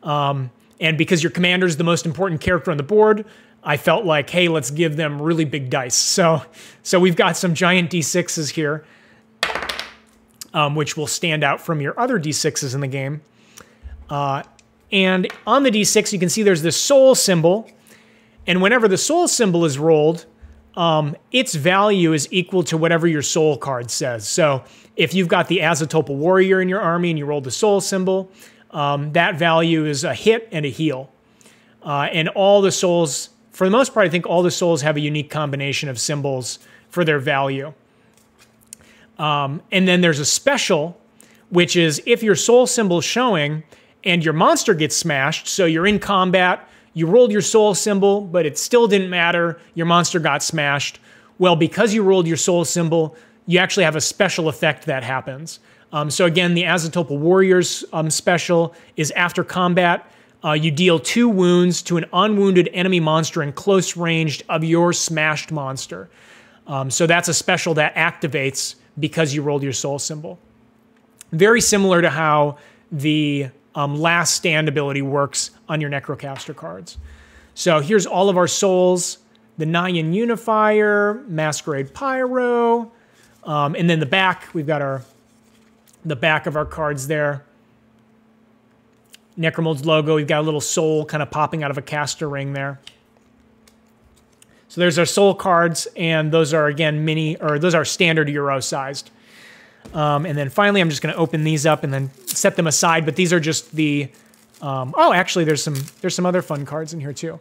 And because your commander is the most important character on the board, I felt like, hey, let's give them really big dice. So we've got some giant D6s here, which will stand out from your other D6s in the game. And on the D6, you can see there's this soul symbol. And whenever the soul symbol is rolled, its value is equal to whatever your soul card says. So if you've got the Azotopal Warrior in your army and you roll the soul symbol, that value is a hit and a heal. And all the souls, for the most part, I think all the souls have a unique combination of symbols for their value. And then there's a special, which is if your soul symbol is showing and your monster gets smashed, so you're in combat, you rolled your soul symbol, but it still didn't matter, your monster got smashed. Well, because you rolled your soul symbol, you actually have a special effect that happens. So again, the Azotopal Warriors special is after combat, you deal 2 wounds to an unwounded enemy monster in close range of your smashed monster. So that's a special that activates because you rolled your soul symbol. Very similar to how the Last Stand ability works on your Necrocaster cards. So here's all of our souls, the Nyan Unifier, Masquerade Pyro, and then the back, we've got the back of our cards there. Necromolds logo, we've got a little soul kind of popping out of a caster ring there. So there's our soul cards, and those are, again, those are standard Euro sized. And then finally, I'm just going to open these up and then set them aside. But these are just the... oh, actually, there's some other fun cards in here, too.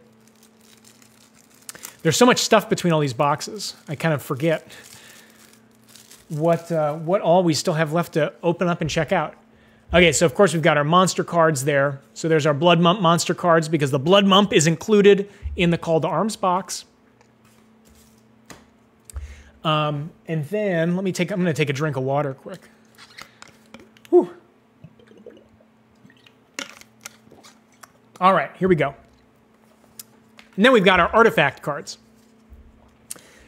There's so much stuff between all these boxes. I kind of forget what all we still have left to open up and check out. Okay, so of course we've got our monster cards there. So there's our Blood Mump monster cards because the Blood Mump is included in the Call to Arms box. And then I'm going to take a drink of water quick. Whew. All right, here we go. And then we've got our artifact cards.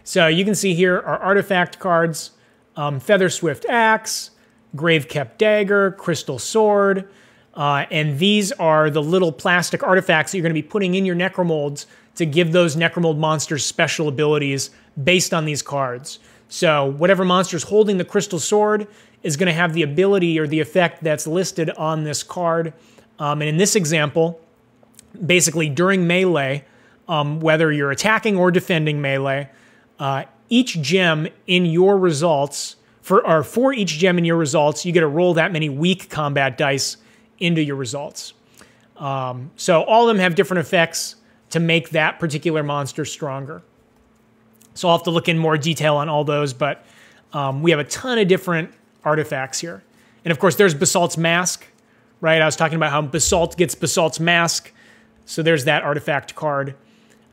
So you can see here our artifact cards, Feather Swift Axe, Grave-Kept Dagger, Crystal Sword, and these are the little plastic artifacts that you're going to be putting in your Necromolds to give those Necromold monsters special abilities based on these cards. So whatever monster is holding the Crystal Sword is going to have the ability or the effect that's listed on this card. And in this example, basically during melee, whether you're attacking or defending melee, each gem in your results, for each gem in your results, you get to roll that many weak combat dice into your results. So all of them have different effects to make that particular monster stronger. So I'll have to look in more detail on all those, but we have a ton of different artifacts here. And of course, there's Basalt's Mask, right? I was talking about how Basalt gets Basalt's Mask. So there's that artifact card.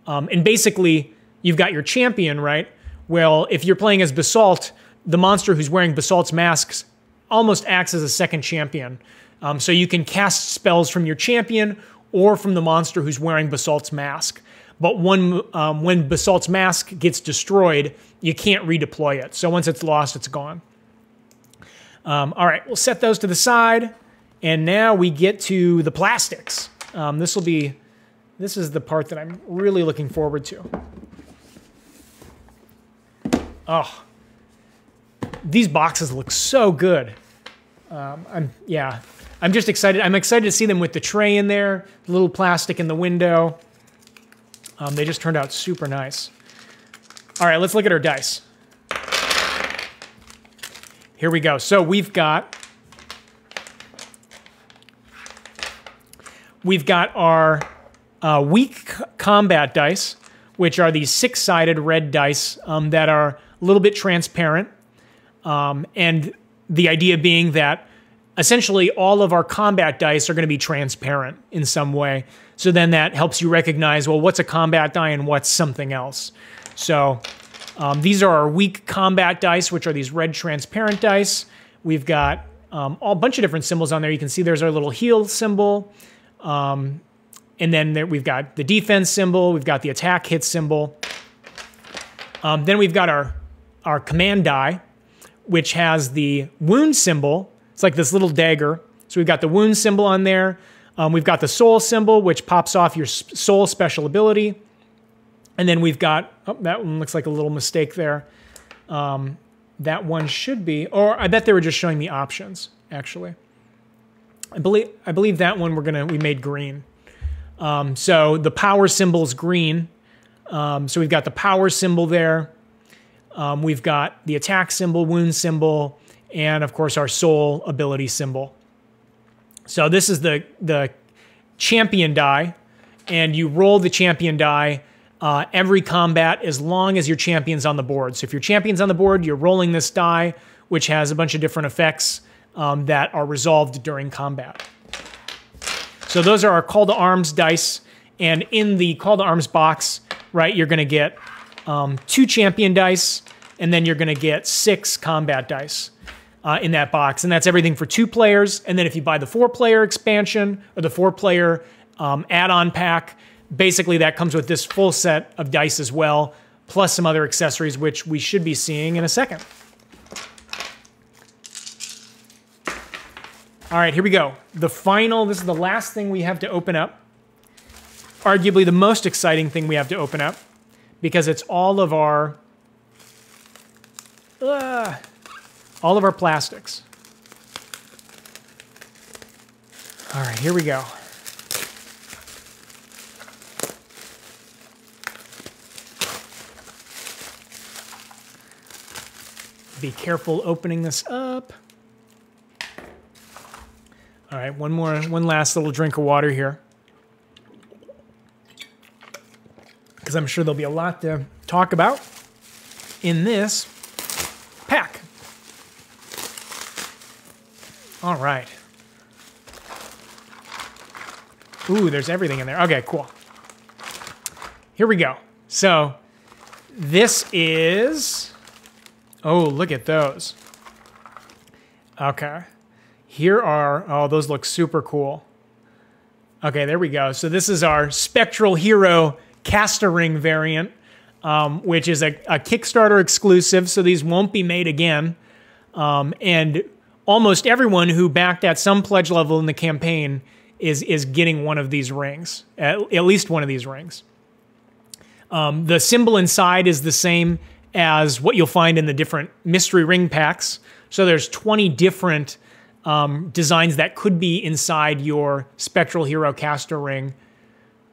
And basically, you've got your champion, right? Well, if you're playing as Basalt, the monster who's wearing Basalt's Masks almost acts as a second champion. So you can cast spells from your champion or from the monster who's wearing Basalt's Mask. But when Basalt's Mask gets destroyed, you can't redeploy it. So once it's lost, it's gone. All right, we'll set those to the side. And now we get to the plastics. This is the part that I'm really looking forward to. Oh, these boxes look so good. I'm just excited. I'm excited to see them with the tray in there, the little plastic in the window. They just turned out super nice. All right, let's look at our dice. Here we go. So we've got our weak combat dice, which are these 6-sided red dice that are a little bit transparent. And the idea being that essentially all of our combat dice are going to be transparent in some way. So then that helps you recognize, well, what's a combat die and what's something else. So these are our weak combat dice, which are these red transparent dice. We've got a bunch of different symbols on there. You can see there's our little heal symbol. And then we've got the defense symbol. We've got the attack hit symbol. Then we've got our command die, which has the wound symbol. It's like this little dagger. So we've got the wound symbol on there. We've got the soul symbol, which pops off your soul special ability. And then we've got, oh, that one looks like a little mistake there. That one should be, or I bet they were just showing the options, actually. I believe that one we made green. So the power symbol is green. So we've got the power symbol there. We've got the attack symbol, wound symbol, and of course our soul ability symbol. So this is the champion die, and you roll the champion die every combat as long as your champion's on the board. So if your champion's on the board, you're rolling this die, which has a bunch of different effects that are resolved during combat. So those are our Call to Arms dice, and in the Call to Arms box, right, you're going to get 2 champion dice, and then you're going to get 6 combat dice in that box, and that's everything for 2 players. And then if you buy the 4-player expansion or the 4-player add-on pack, basically that comes with this full set of dice as well, plus some other accessories, which we should be seeing in a second. All right, here we go. This is the last thing we have to open up. Arguably the most exciting thing we have to open up, because it's all of our plastics. All right, here we go. Be careful opening this up. All right, one last little drink of water here. Because I'm sure there'll be a lot to talk about in this pack. All right. Ooh, there's everything in there. Okay, cool. Here we go. So this is, oh, look at those. Okay. Here are, oh, those look super cool. Okay, there we go. So this is our Spectral Hero caster ring variant, which is a Kickstarter exclusive, so these won't be made again. And almost everyone who backed at some pledge level in the campaign is getting one of these rings, at least one of these rings. The symbol inside is the same as what you'll find in the different mystery ring packs. So there's 20 different designs that could be inside your Spectral Hero caster ring.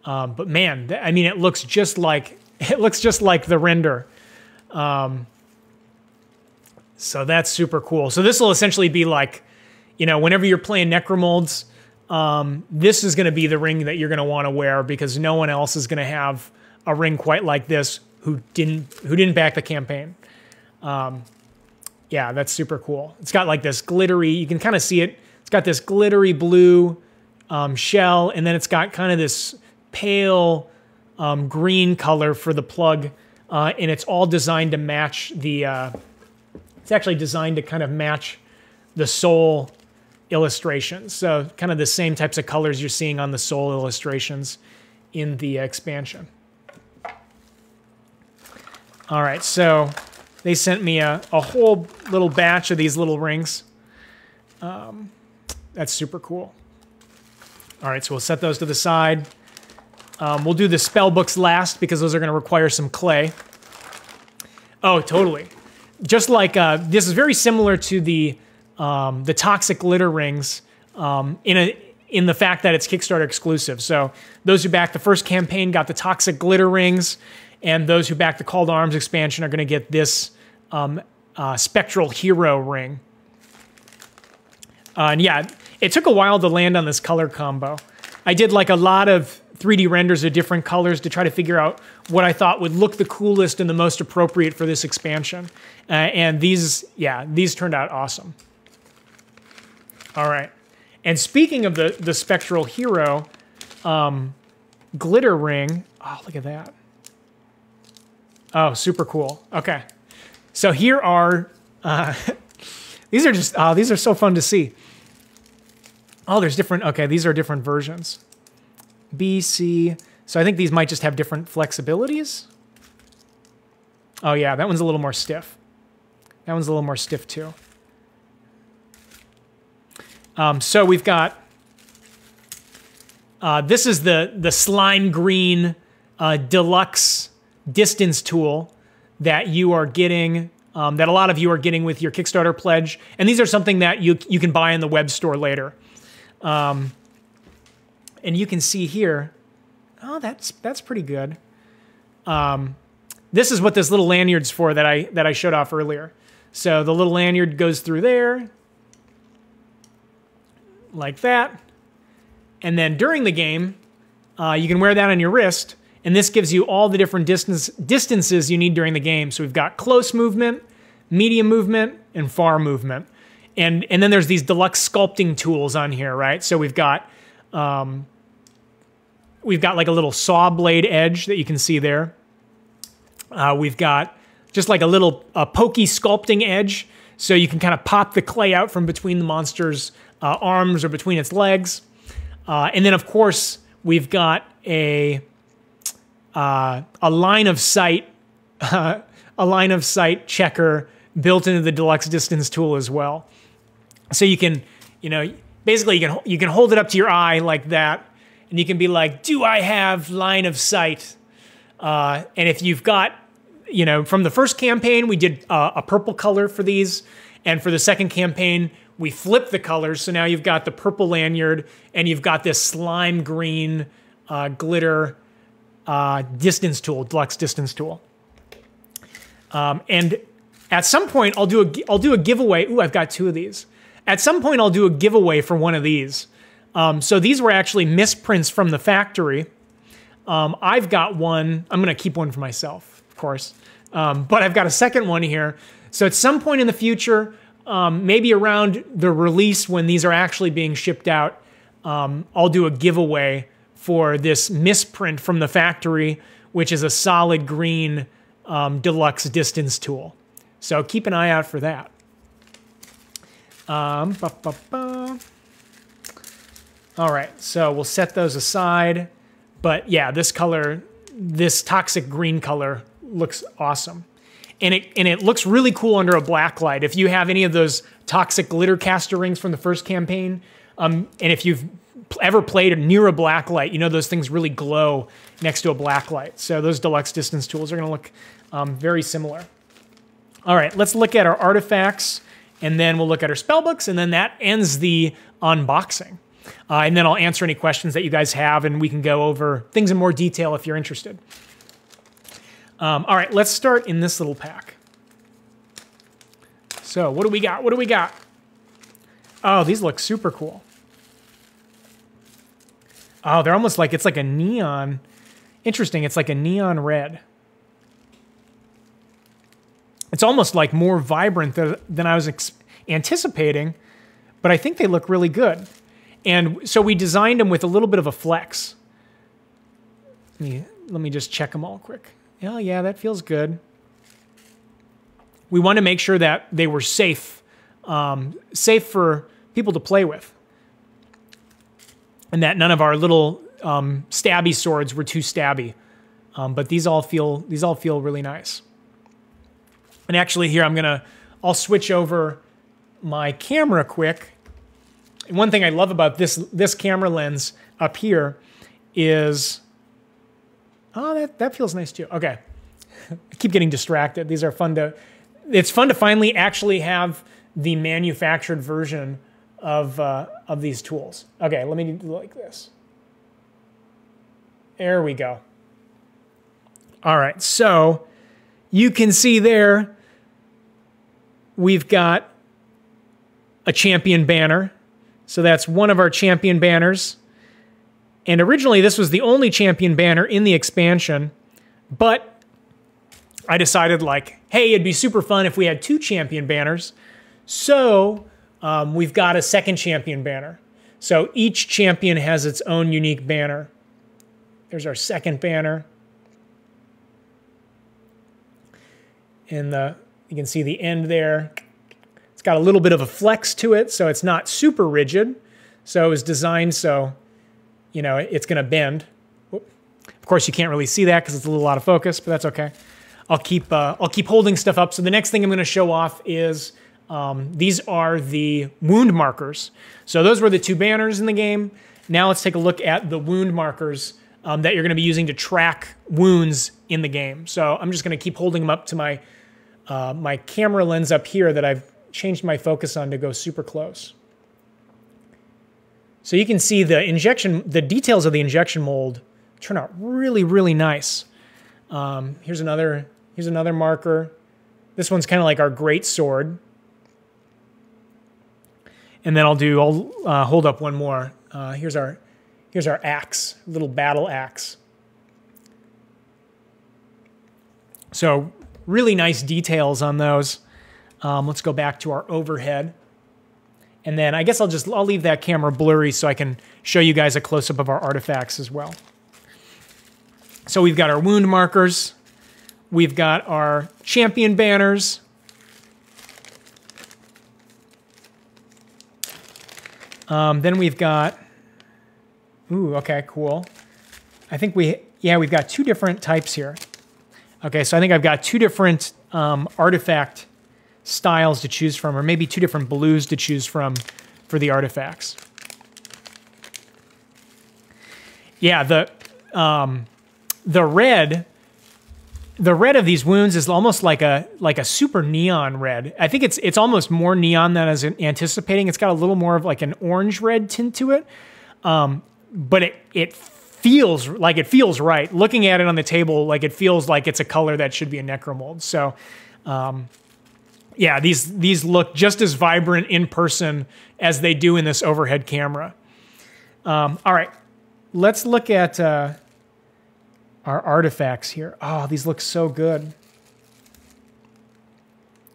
But man, I mean, it looks just like the render. So that's super cool. So this will essentially be like, you know, whenever you're playing Necromolds, this is going to be the ring that you're going to want to wear because no one else is going to have a ring quite like this who didn't back the campaign. Yeah, that's super cool. It's got like this glittery, you can kind of see it. It's got this glittery blue shell, and then it's got kind of this pale green color for the plug, and it's all designed to match the, it's actually designed to kind of match the soul illustrations. So kind of the same types of colors you're seeing on the soul illustrations in the expansion. All right, so they sent me a whole little batch of these little rings. That's super cool. All right, so we'll set those to the side. We'll do the spell books last because those are going to require some clay. Oh, totally. Just like this is very similar to the toxic glitter rings in the fact that it's Kickstarter exclusive. So those who backed the first campaign got the toxic glitter rings, and those who backed the Call to Arms expansion are going to get this Spectral Hero ring. And yeah, it took a while to land on this color combo. I did like a lot of 3D renders of different colors to try to figure out what I thought would look the coolest and the most appropriate for this expansion. And these, yeah, these turned out awesome. All right. And speaking of the Spectral Hero glitter ring, oh, look at that. Oh, super cool. Okay. So here are, these are just, oh, these are so fun to see. Oh, there's different, okay, these are different versions. B, C, so I think these might just have different flexibilities. Oh yeah, that one's a little more stiff. That one's a little more stiff too. So we've got, this is the slime green Deluxe distance tool that you are getting, that a lot of you are getting with your Kickstarter pledge. And these are something that you can buy in the web store later. And you can see here, oh, that's pretty good. This is what this little lanyard's for that I showed off earlier. So the little lanyard goes through there, like that. And then during the game, you can wear that on your wrist, and this gives you all the different distances you need during the game. So we've got close movement, medium movement, and far movement. And then there's these deluxe sculpting tools on here, right? So we've got like a little saw blade edge that you can see there. We've got just like a little pokey sculpting edge, so you can kind of pop the clay out from between the monster's arms or between its legs. And then, of course, we've got a line of sight checker built into the Deluxe distance tool as well. So you can, you know, basically you can hold it up to your eye like that, and you can be like, do I have line of sight? And if you've got, you know, from the first campaign, we did a purple color for these, and for the second campaign, we flipped the colors, so now you've got the purple lanyard, and you've got this slime green glitter distance tool, Deluxe distance tool. And At some point, I'll do a giveaway. Ooh, I've got 2 of these. At some point, I'll do a giveaway for one of these. So these were actually misprints from the factory. I've got one. I'm going to keep one for myself, of course. But I've got a second one here. So at some point in the future, maybe around the release when these are actually being shipped out, I'll do a giveaway for this misprint from the factory, which is a solid green deluxe distance tool. So keep an eye out for that. All right, so we'll set those aside. But yeah, this color, this toxic green color looks awesome. And it looks really cool under a black light. If you have any of those toxic glitter caster rings from the first campaign, and if you've ever played near a black light, you know those things really glow next to a black light. So those deluxe distance tools are gonna look very similar. All right, let's look at our artifacts, and then we'll look at our spellbooks, and then that ends the unboxing. And then I'll answer any questions that you guys have, and we can go over things in more detail if you're interested. All right, let's start in this little pack. So what do we got? What do we got? Oh, these look super cool. Oh, they're almost like, it's like a neon. Interesting, it's like a neon red. It's almost like more vibrant than I was anticipating, but I think they look really good. And so we designed them with a little bit of a flex. Let me just check them all quick. Oh, yeah, that feels good. We want to make sure that they were safe, safe for people to play with, and that none of our little stabby swords were too stabby. But these all feel really nice. And actually, here I'll switch over my camera quick. And one thing I love about this camera lens up here is, oh, that feels nice too. Okay, I keep getting distracted. These are fun to. It's fun to finally actually have the manufactured version of these tools. Okay, let me do like this. There we go. All right, so you can see there we've got a champion banner. So that's one of our champion banners. And originally this was the only champion banner in the expansion, but I decided like, hey, it'd be super fun if we had 2 champion banners. So we've got a second champion banner. So each champion has its own unique banner. There's our second banner. And you can see the end there. It's got a little bit of a flex to it, so it's not super rigid. So it was designed so, you know, it's going to bend. Of course, you can't really see that because it's a little out of focus, but that's okay. I'll keep holding stuff up. So the next thing I'm going to show off is these are the wound markers. So those were the 2 banners in the game. Now let's take a look at the wound markers that you're going to be using to track wounds in the game. So I'm just going to keep holding them up to my my camera lens up here that I've changed my focus on to go super close. So you can see the details of the injection mold turn out really, really nice. Here's another marker. This one's kind of like our great sword. And then I'll hold up one more. Here's our axe, little battle axe. So really nice details on those. Let's go back to our overhead. And then I guess I'll leave that camera blurry so I can show you guys a close-up of our artifacts as well. So we've got our wound markers. We've got our champion banners. Then we've got, ooh, okay, cool. I think we've got 2 different types here. Okay, so I think I've got 2 different artifact styles to choose from, or maybe 2 different blues to choose from for the artifacts. Yeah, the red of these wounds is almost like a super neon red. I think it's almost more neon than I was anticipating. It's got a little more of like an orange red tint to it, but it feels right. Looking at it on the table, like it feels like it's a color that should be a Necromold. So yeah, these look just as vibrant in person as they do in this overhead camera. All right, let's look at our artifacts here. Oh, these look so good.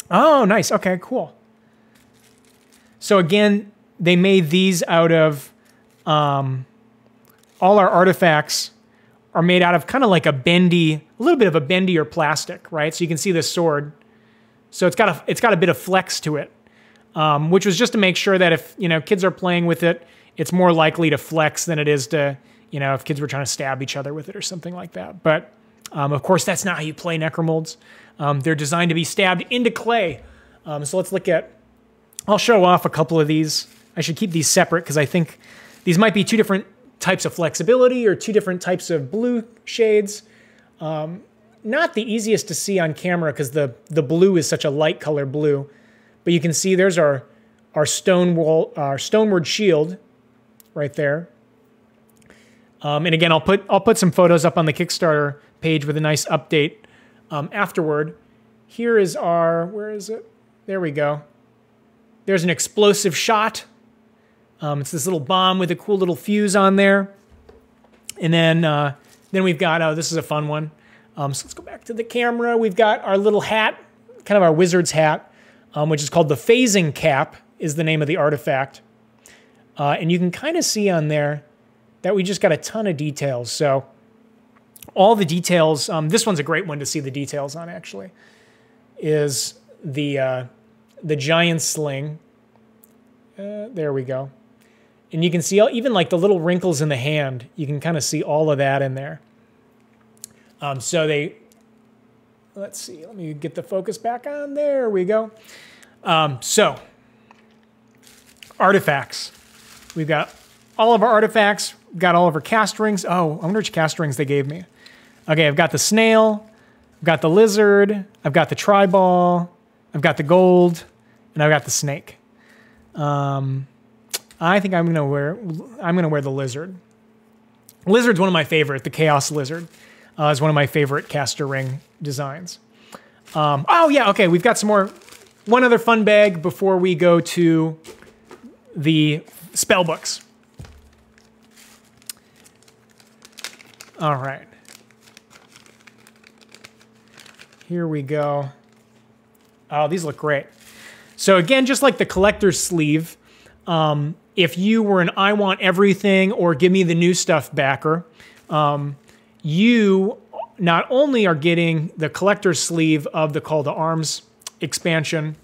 Oh, nice. Okay, cool. So again, they made these out of, all our artifacts are made out of kind of like a little bit of a bendier plastic, right? So you can see this sword. So it's got a bit of flex to it, which was just to make sure that if, kids are playing with it, it's more likely to flex than it is to, if kids were trying to stab each other with it or something like that. But of course, that's not how you play Necromolds. They're designed to be stabbed into clay. So let's look at, I'll show off a couple of these. I should keep these separate because I think these might be two different types of flexibility or two different types of blue shades. Not the easiest to see on camera because the blue is such a light color blue. But you can see there's our stoneward shield right there. And again, I'll put some photos up on the Kickstarter page with a nice update afterward. Here is where is it? There we go. There's an explosive shot. It's this little bomb with a cool little fuse on there. And then we've got, oh, this is a fun one. So let's go back to the camera. We've got our little hat, kind of our wizard's hat, which is called the phasing cap, is the name of the artifact. And you can kind of see on there that we just got a ton of details. So all the details, this one's a great one to see the details on actually, is the giant sling. There we go. And you can see even like the little wrinkles in the hand, you can kind of see all of that in there. Let's see, let me get the focus back on. There we go. So, artifacts. We've got all of our artifacts, got all of our cast rings. Oh, I wonder which cast rings they gave me. Okay, I've got the snail, I've got the lizard, I've got the triball, I've got the gold, and I've got the snake. I think I'm gonna wear the lizard. Lizard's one of my favorite. The Chaos Lizard is one of my favorite caster ring designs. Oh yeah, okay. We've got one other fun bag before we go to the spell books. All right. Here we go. Oh, these look great. So again, just like the collector's sleeve, if you were an I want everything or give me the new stuff backer, you not only are getting the collector's sleeve of the Call to Arms expansion,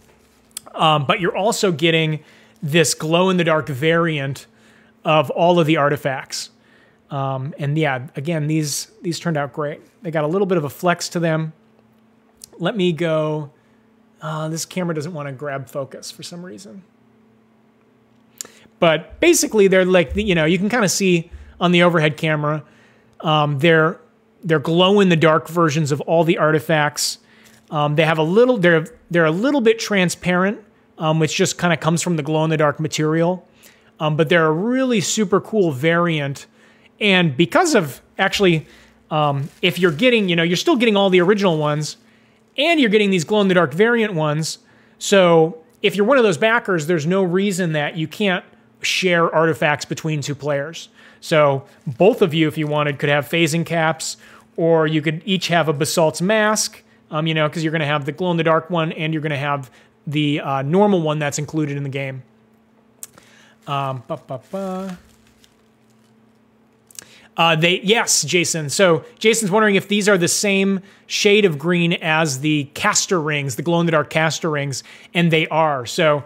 but you're also getting this glow-in-the-dark variant of all of the artifacts. And yeah, again, these turned out great. They got a little bit of a flex to them. Let me go. This camera doesn't want to grab focus for some reason. But basically, they're like, you can kind of see on the overhead camera, they're glow-in-the-dark versions of all the artifacts. They have they're a little bit transparent, which just kind of comes from the glow-in-the-dark material. But they're a really super cool variant. And because of, actually, if you're getting, you're still getting all the original ones, and you're getting these glow-in-the-dark variant ones. So if you're one of those backers, there's no reason that you can't share artifacts between two players. So both of you, if you wanted, could have phasing caps, or you could each have a Basalt's mask, because you're going to have the glow-in-the-dark one, and you're going to have the normal one that's included in the game. Yes, Jason. So Jason's wondering if these are the same shade of green as the caster rings, the glow-in-the-dark caster rings, and they are. So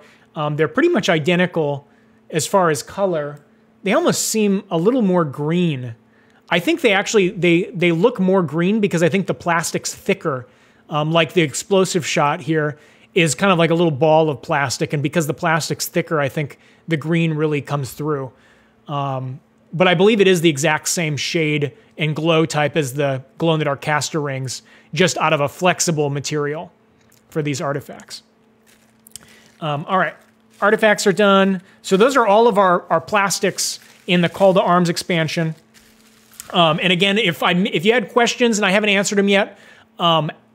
they're pretty much identical as far as color. They almost seem a little more green. I think they look more green because I think the plastic's thicker. Like the explosive shot here is kind of like a little ball of plastic, and because the plastic's thicker, I think the green really comes through. But I believe it is the exact same shade and glow type as the glow-in-the-dark caster rings, just out of a flexible material for these artifacts. All right, artifacts are done. So those are all of our plastics in the Call to Arms expansion. And again, if you had questions and I haven't answered them yet,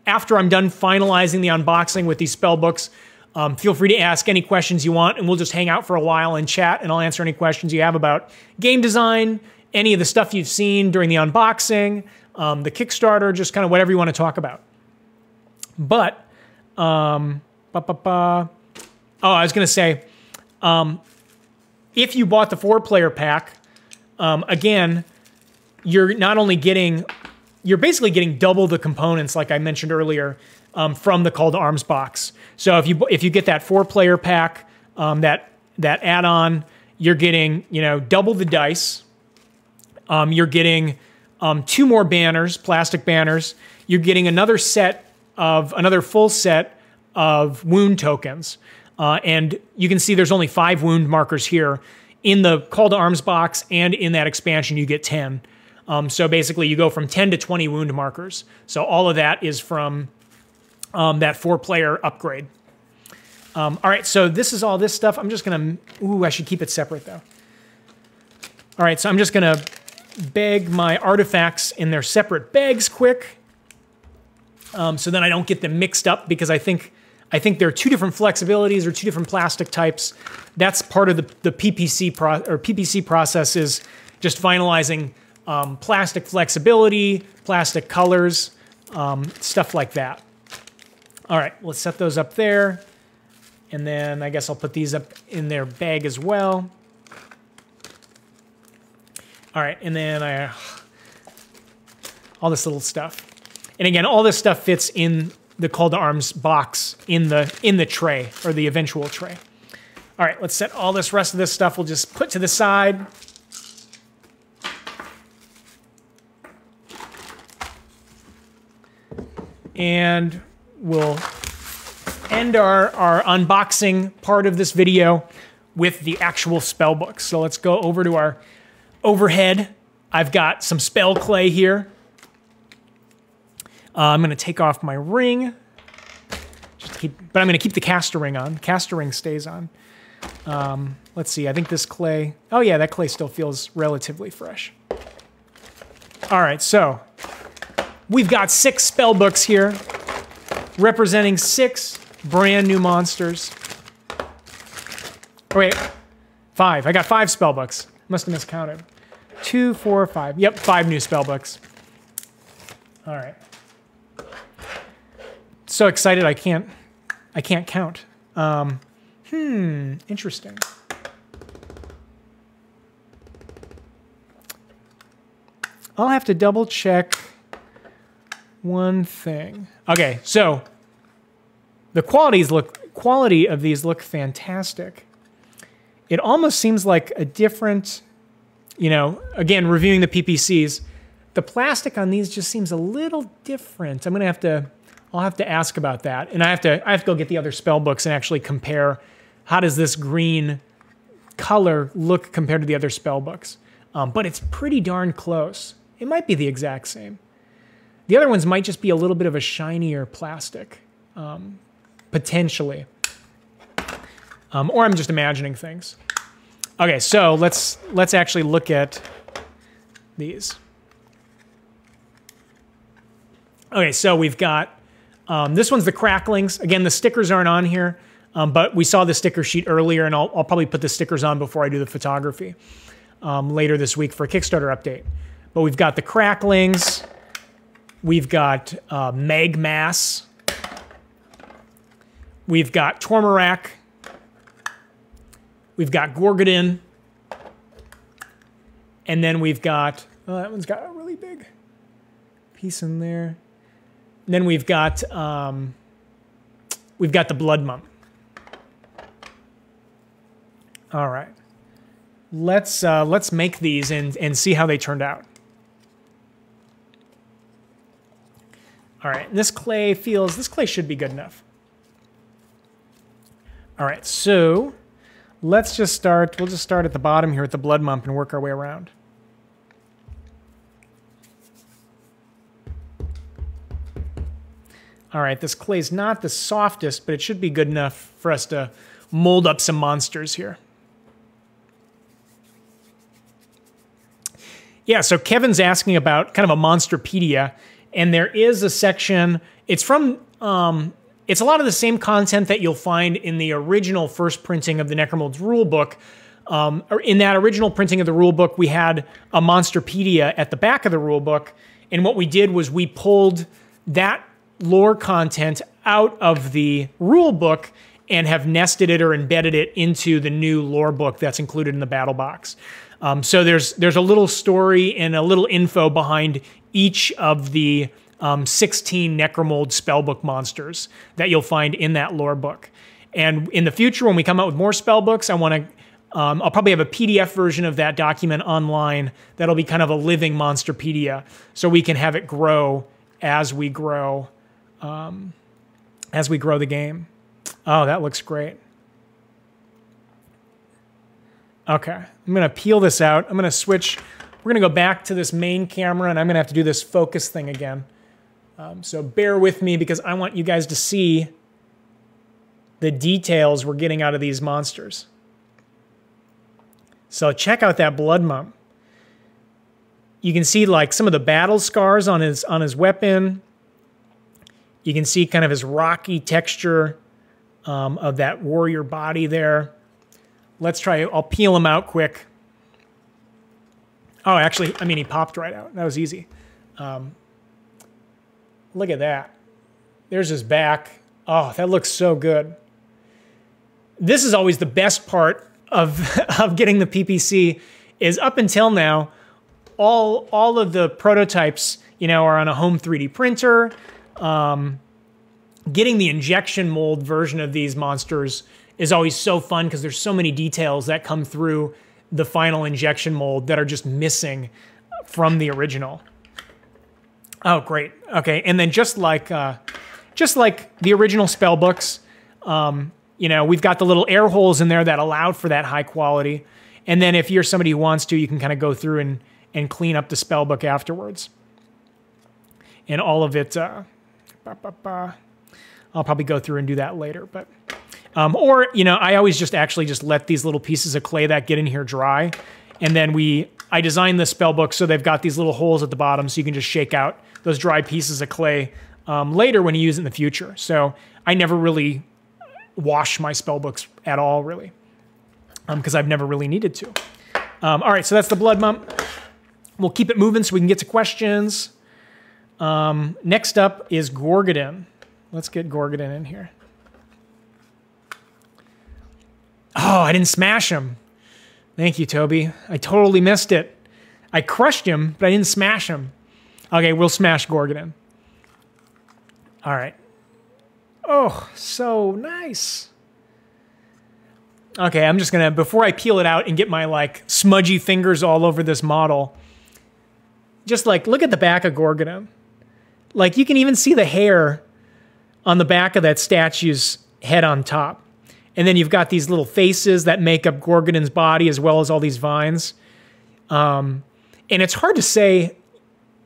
after I'm done finalizing the unboxing with these spell books, feel free to ask any questions you want, and we'll just hang out for a while and chat, and I'll answer any questions you have about game design, any of the stuff you've seen during the unboxing, the Kickstarter, just kind of whatever you want to talk about. But, oh, I was going to say, if you bought the 4-player pack, again, you're not only getting, you're basically getting double the components, like I mentioned earlier, from the Call to Arms box. So if you get that 4-player pack, that add-on, you're getting, you know, double the dice. You're getting 2 more banners, plastic banners. You're getting another full set of wound tokens. And you can see there's only 5 wound markers here. In the Call to Arms box and in that expansion, you get 10. So basically, you go from 10 to 20 wound markers. So all of that is from that 4-player upgrade. All right, so this is all this stuff. I'm just going to... Ooh, I should keep it separate, though. All right, so I'm just going to bag my artifacts in their separate bags quick. So then I don't get them mixed up, because I think there are 2 different flexibilities or 2 different plastic types. That's part of the PPC process, is just finalizing plastic flexibility, plastic colors, stuff like that. All right, let's set those up there. And then I guess I'll put these up in their bag as well. All right, and then all this little stuff. And again, all this stuff fits in the Call to Arms box in the tray, or the eventual tray. All right, let's set all this rest of this stuff. We'll just put to the side. And we'll end our unboxing part of this video with the actual spell book. So let's go over to our overhead. I've got some spell clay here. I'm going to take off my ring, but I'm going to keep the caster ring on. Caster ring stays on. Let's see, I think this clay, oh yeah, that clay still feels relatively fresh. All right, so we've got 6 spell books here, representing 6 brand new monsters. Oh wait, 5. I got 5 spell books. Must have miscounted. 2, 4, 5. Yep, 5 new spell books. All right. So excited I can't count. Interesting. I'll have to double check one thing. Okay, so the quality of these look fantastic. It almost seems like a different, you know, again, reviewing the PPCs, the plastic on these just seems a little different. I'll have to ask about that. And I have to go get the other spell books and actually compare how does this green color look compared to the other spell books. But it's pretty darn close. It might be the exact same. The other ones might just be a little bit of a shinier plastic, potentially. Or I'm just imagining things. Okay, so let's actually look at these. Okay, so we've got, this one's the Cracklings. Again, the stickers aren't on here, but we saw the sticker sheet earlier, and I'll probably put the stickers on before I do the photography later this week for a Kickstarter update. But we've got the Cracklings. We've got Magmass. We've got Tormarak. We've got Gorgodin. And then we've got, oh, that one's got a really big piece in there. And then we've got the Blood Mump. All right. Let's make these and see how they turned out. All right, and this clay should be good enough. All right, so let's just start, we'll just start at the bottom here at the Blood Mump and work our way around. All right, this clay's not the softest, but it should be good enough for us to mold up some monsters here. Yeah, so Kevin's asking about kind of a Monsterpedia, And there is a section, it's from, it's a lot of the same content that you'll find in the original first printing of the Necromolds rulebook. Or in that original printing of the rulebook, we had a Monsterpedia at the back of the rulebook. And what we did was we pulled that lore content out of the rulebook and have nested it or embedded it into the new lore book that's included in the battle box. So there's a little story and a little info behind each of the 16 Necromold spellbook monsters that you'll find in that lore book. And in the future, when we come out with more spellbooks, I'll probably have a PDF version of that document online that'll be kind of a living Monsterpedia, so we can have it grow as we grow the game. Oh, that looks great. Okay, I'm gonna peel this out. I'm gonna switch. We're gonna go back to this main camera, and I'm gonna have to do this focus thing again. So bear with me because I want you guys to see the details we're getting out of these monsters. So check out that blood mump. You can see like some of the battle scars on his weapon. You can see kind of his rocky texture of that warrior body there. Let's try, I'll peel him out quick. Oh, actually, I mean, he popped right out. That was easy. Look at that. There's his back. Oh, that looks so good. This is always the best part of getting the PPC is up until now, all of the prototypes, are on a home 3D printer. Getting the injection mold version of these monsters is always so fun because there's so many details that come through the final injection mold that are just missing from the original. Oh, great. Okay, and then just like the original spell books, we've got the little air holes in there that allowed for that high quality. And then if you're somebody who wants to, you can kind of go through and clean up the spell book afterwards. And all of it, I'll probably go through and do that later. But I always just let these little pieces of clay that get in here dry. And then I designed the spell book so they've got these little holes at the bottom so you can just shake out those dry pieces of clay later when you use it in the future. So I never really wash my spell books at all, really, because I've never really needed to. All right, so that's the blood mump. We'll keep it moving so we can get to questions. Next up is Gorgodin. Let's get Gorgodin in here. Oh, I didn't smash him. Thank you, Toby. I totally missed it. I crushed him, but I didn't smash him. Okay, we'll smash Gorgodin. All right. Oh, so nice. Okay, I'm just gonna, before I peel it out and get my smudgy fingers all over this model, just look at the back of Gorgodin. You can even see the hair on the back of that statue's head on top. And then you've got these little faces that make up Gorgodin's body as well as all these vines. And it's hard to say,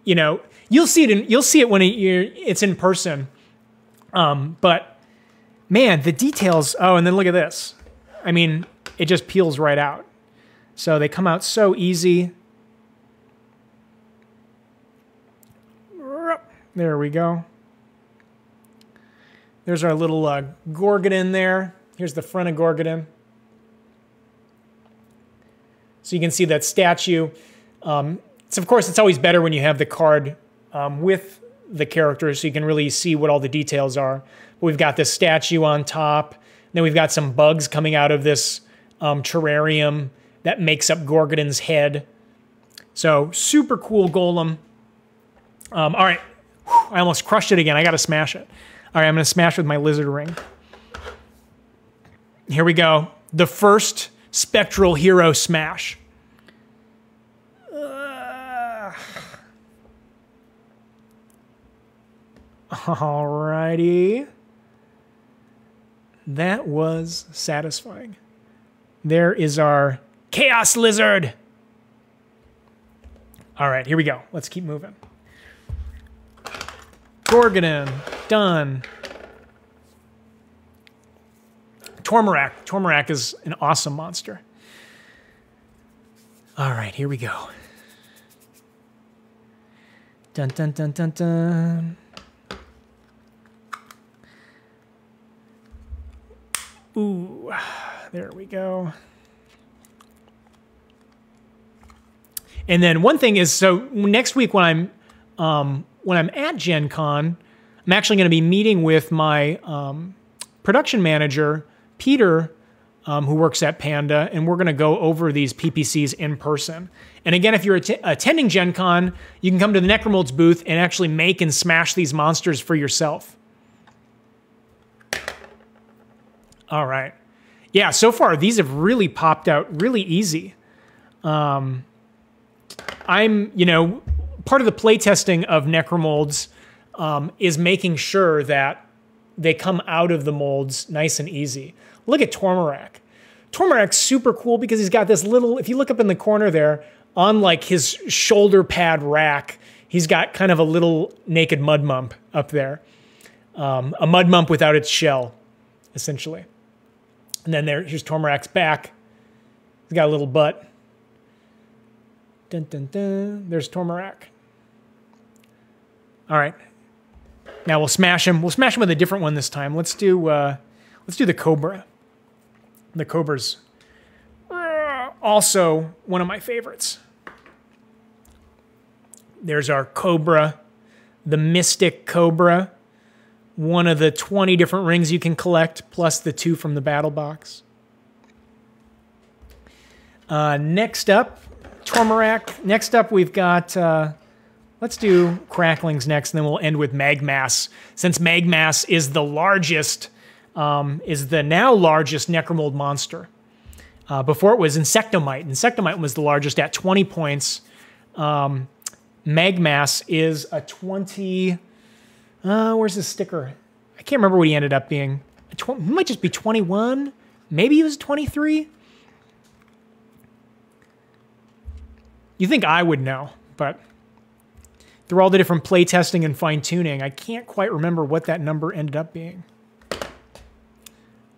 you'll see it when it's in person. But man, the details, oh, and then look at this. I mean, it just peels right out. So they come out so easy. There we go. There's our little Gorgodin there. Here's the front of Gorgodin. So you can see that statue. So of course, it's always better when you have the card with the characters so you can really see what all the details are. But we've got this statue on top. Then we've got some bugs coming out of this terrarium that makes up Gorgodin's head. So super cool golem. All right. Whew, I almost crushed it again. I got to smash it. All right, I'm going to smash with my lizard ring. Here we go. The first Spectral hero smash. Alrighty. That was satisfying. There is our Chaos Lizard. All right, here we go. Let's keep moving. Gorgodin, done. Tormarak. Tormarak is an awesome monster. All right, here we go. Dun, dun, dun, dun, dun. Ooh, there we go. And then one thing is, so next week when I'm at Gen Con, I'm actually going to be meeting with my production manager, Peter, who works at Panda, and we're going to go over these PPCs in person. And again, if you're attending Gen Con, you can come to the Necromolds booth and actually make and smash these monsters for yourself. All right. Yeah, so far, these have really popped out really easy. I'm, you know, part of the playtesting of Necromolds is making sure that they come out of the molds nice and easy. Look at Tormarak. Tormarak's super cool because he's got this little, if you look up in the corner there, on like his shoulder pad rack, he's got kind of a little naked mudmump up there. A mudmump without its shell, essentially. And then here's Tormarak's back. He's got a little butt. Dun, dun, dun. There's Tormarak. All right. Now we'll smash him. We'll smash him with a different one this time. Let's do the Cobra. The Cobra's also one of my favorites. There's our Cobra, the Mystic Cobra. One of the 20 different rings you can collect, plus the 2 from the battle box. Next up, Tormarak. Next up, we've got, let's do Cracklings next, and then we'll end with Magmass. Since Magmass is the largest, is the now largest Necromold monster. Before it was Insectomite. Insectomite was the largest at 20 points. Magmass is a 20... where's the sticker? I can't remember what he ended up being. He might just be 21. Maybe he was 23. You think I would know, but through all the different play testing and fine tuning, I can't quite remember what that number ended up being.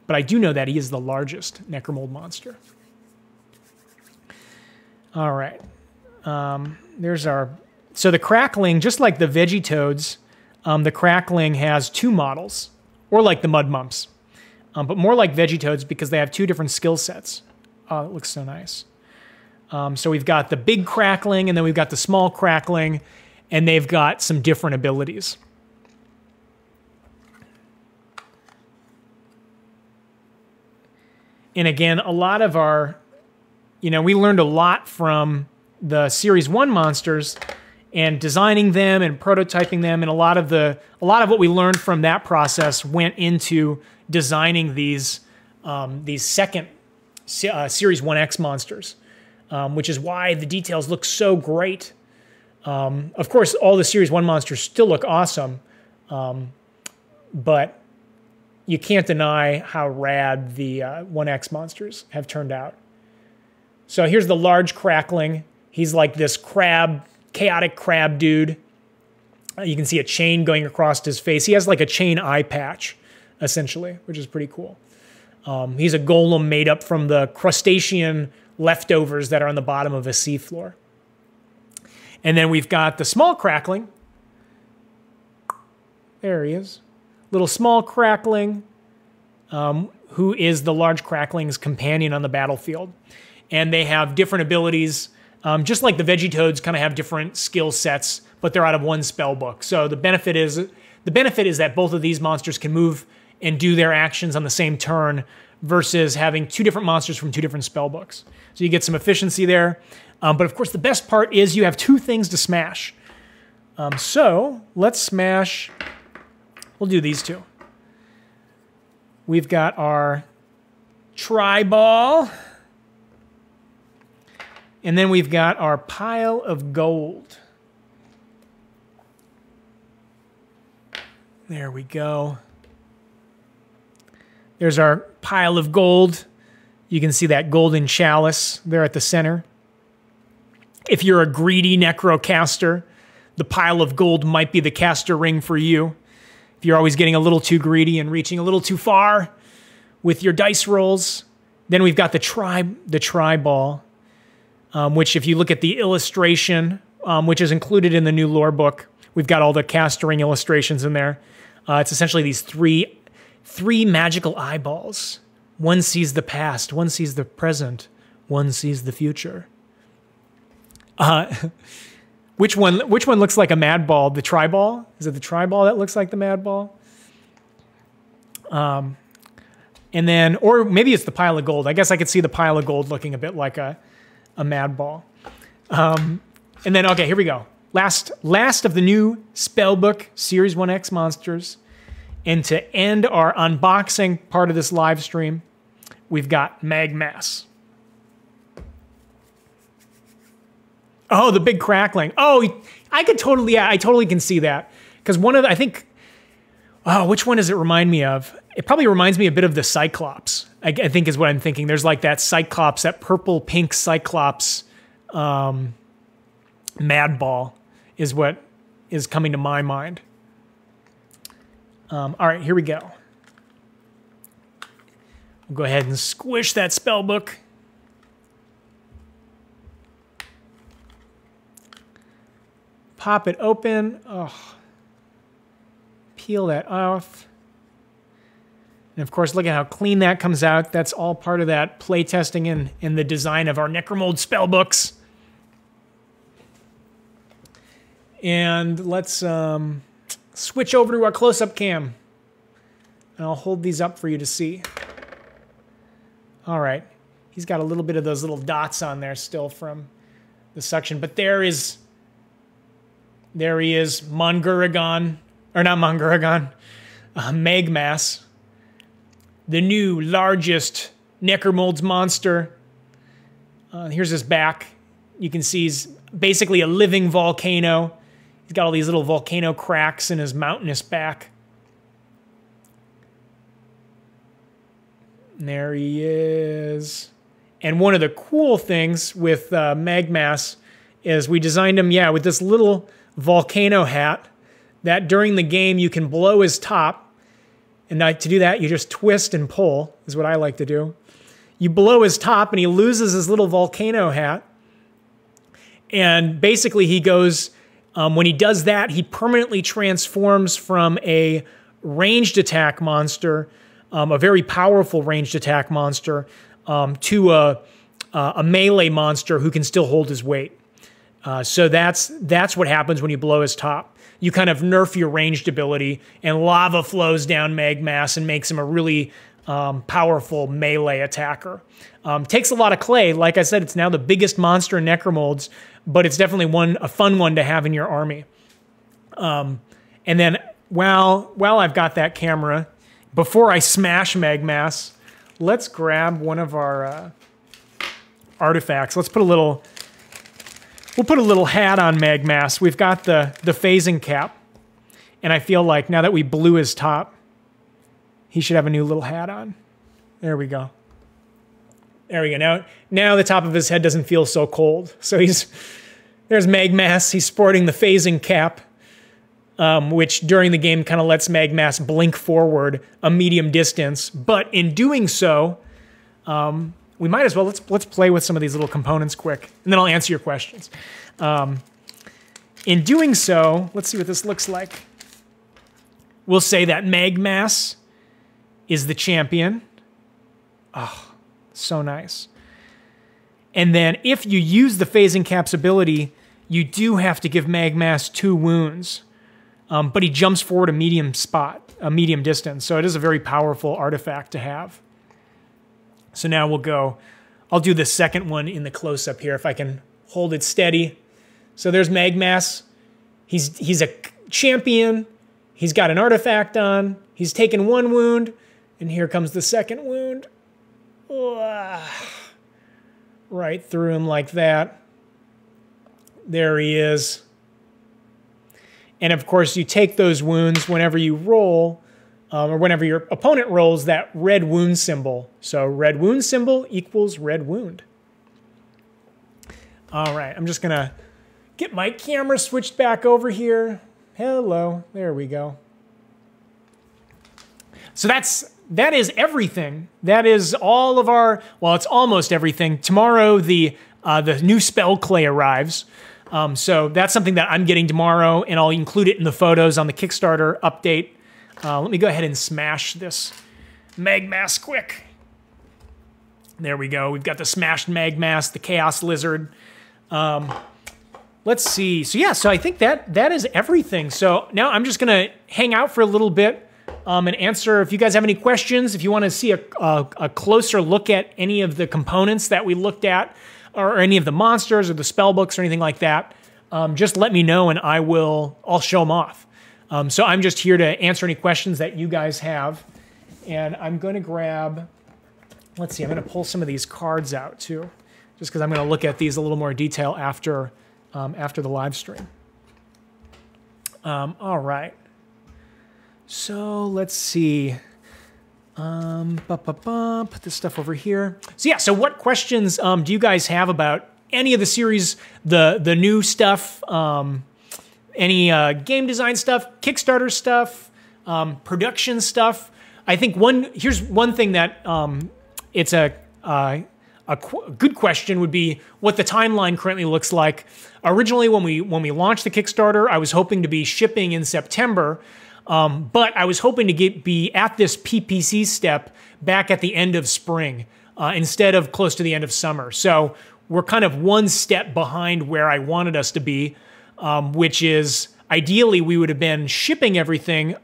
But I do know that he is the largest Necromold monster. All right. There's our... So the Crackling, just like the Veggie-Toads, the Crackling has 2 models, or like the Mudmumps, but more like Veggie-Toads because they have 2 different skill sets. Oh, it looks so nice. So we've got the big Crackling, and then we've got the small Crackling, and they've got some different abilities. And again, a lot of our, you know, we learned a lot from the Series 1 monsters and designing them and prototyping them, and a lot of what we learned from that process went into designing these second Series 1X monsters, which is why the details look so great. Of course, all the Series 1 monsters still look awesome, but you can't deny how rad the 1X monsters have turned out. So here's the large Crackling. He's like this chaotic crab dude. You can see a chain going across his face. He has like a chain eye patch, essentially, which is pretty cool. He's a golem made up from the crustacean leftovers that are on the bottom of a seafloor. And then we've got the small Crackling. There he is. Little small Crackling, who is the large Crackling's companion on the battlefield. And they have different abilities, just like the Veggie-Toads kind of have different skill sets, but they're out of one spell book. So the benefit is that both of these monsters can move and do their actions on the same turn versus having 2 different monsters from 2 different spell books. So you get some efficiency there. But of course, the best part is you have 2 things to smash. So let's smash... We'll do these 2. We've got our Tri-Ball. And then we've got our Pile of Gold. There we go. There's our Pile of Gold. You can see that golden chalice there at the center. If you're a greedy Necrocaster, the Pile of Gold might be the caster ring for you. If you're always getting a little too greedy and reaching a little too far with your dice rolls. Then we've got the Tri-Ball, which if you look at the illustration which is included in the new lore book. We've got all the caster ring illustrations in there. It's essentially these three magical eyeballs. One sees the past, one sees the present, one sees the future. Which one looks like a mad ball? The tri-ball? Is it the tri-ball that looks like the mad ball? And then, or maybe it's the pile of gold. I guess I could see the pile of gold looking a bit like a mad ball. And then, okay, here we go. Last of the new spellbook, Series 1X Monsters. And to end our unboxing part of this live stream, we've got Magmass. Oh, the big crackling. Oh, I could totally, yeah, I totally can see that. Because one of the, I think, oh, which one does it remind me of? It probably reminds me a bit of the Cyclops, I think is what I'm thinking. There's like that Cyclops, that purple-pink Cyclops mad ball is what is coming to my mind. All right, here we go. We'll go ahead and squish that spellbook. Pop it open. Oh. Peel that off. And of course, look at how clean that comes out. That's all part of that playtesting in the design of our Necromold spellbooks. And let's switch over to our close-up cam. And I'll hold these up for you to see. All right. He's got a little bit of those little dots on there still from the suction. But there he is, Monguragon. Or not Monguragon. Magmass. The new, largest Necromolds monster. Here's his back. You can see he's basically a living volcano. He's got all these little volcano cracks in his mountainous back. And there he is. And one of the cool things with Magmass is we designed him, yeah, with this little volcano hat that during the game you can blow his top. And to do that, you just twist and pull, is what I like to do. You blow his top and he loses his little volcano hat. And basically he goes, when he does that, he permanently transforms from a ranged attack monster, a very powerful ranged attack monster, to a melee monster who can still hold his weight. So that's what happens when you blow his top. You kind of nerf your ranged ability, and lava flows down Magmass and makes him a really powerful melee attacker. Takes a lot of clay. Like I said, it's now the biggest monster in Necromolds, but it's definitely a fun one to have in your army. And then while I've got that camera, before I smash Magmass, let's grab one of our artifacts. Let's put a little... We'll put a little hat on Magmass. We've got the phasing cap. And I feel like now that we blew his top, he should have a new little hat on. There we go. There we go. Now the top of his head doesn't feel so cold. So there's Magmass. He's sporting the phasing cap, which during the game kind of lets Magmass blink forward a medium distance. But in doing so, we might as well, let's play with some of these little components quick, and then I'll answer your questions. In doing so, let's see what this looks like. We'll say that Magmass is the champion. Oh, so nice. And then if you use the phasing cap's ability, you do have to give Magmass 2 wounds, but he jumps forward a medium distance, so it is a very powerful artifact to have. So now we'll go, I'll do the second one in the close-up here if I can hold it steady. So there's Magmass. He's a champion. He's got an artifact on. He's taken 1 wound. And here comes the second wound. Right through him like that. There he is. And of course, you take those wounds whenever you roll, or whenever your opponent rolls that red wound symbol. So red wound symbol equals red wound. All right, I'm just gonna get my camera switched back over here. Hello, there we go. So that is everything. That is all of our, well, it's almost everything. Tomorrow the new spell clay arrives. So that's something that I'm getting tomorrow, and I'll include it in the photos on the Kickstarter update. Let me go ahead and smash this Magmass quick. There we go. We've got the smashed Magmass, the Chaos Lizard. Let's see. So yeah, so I think that is everything. So now I'm just gonna hang out for a little bit and answer if you guys have any questions, if you wanna see a closer look at any of the components that we looked at, or any of the monsters or the spell books or anything like that, just let me know and I'll show them off. So I'm just here to answer any questions that you guys have. And I'm gonna grab, let's see, I'm gonna pull some of these cards out too, just because I'm gonna look at these a little more detail after the live stream. All right. So let's see. Put this stuff over here. So yeah, so what questions do you guys have about any of the series, the new stuff, any game design stuff, Kickstarter stuff, production stuff? I think here's one thing that it's a good question would be what the timeline currently looks like. Originally, when we launched the Kickstarter, I was hoping to be shipping in September, but I was hoping to be at this PPC step back at the end of spring instead of close to the end of summer. So we're kind of one step behind where I wanted us to be, which is ideally we would have been shipping everything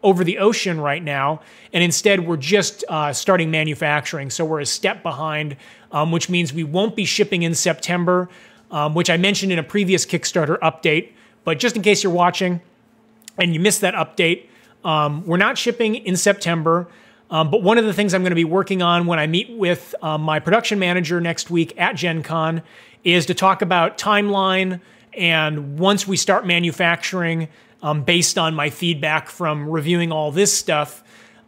over the ocean right now, and instead we're just starting manufacturing. So we're a step behind, which means we won't be shipping in September, which I mentioned in a previous Kickstarter update. But just in case you're watching and you missed that update, we're not shipping in September. But one of the things I'm going to be working on when I meet with my production manager next week at Gen Con is to talk about timeline, and once we start manufacturing, based on my feedback from reviewing all this stuff,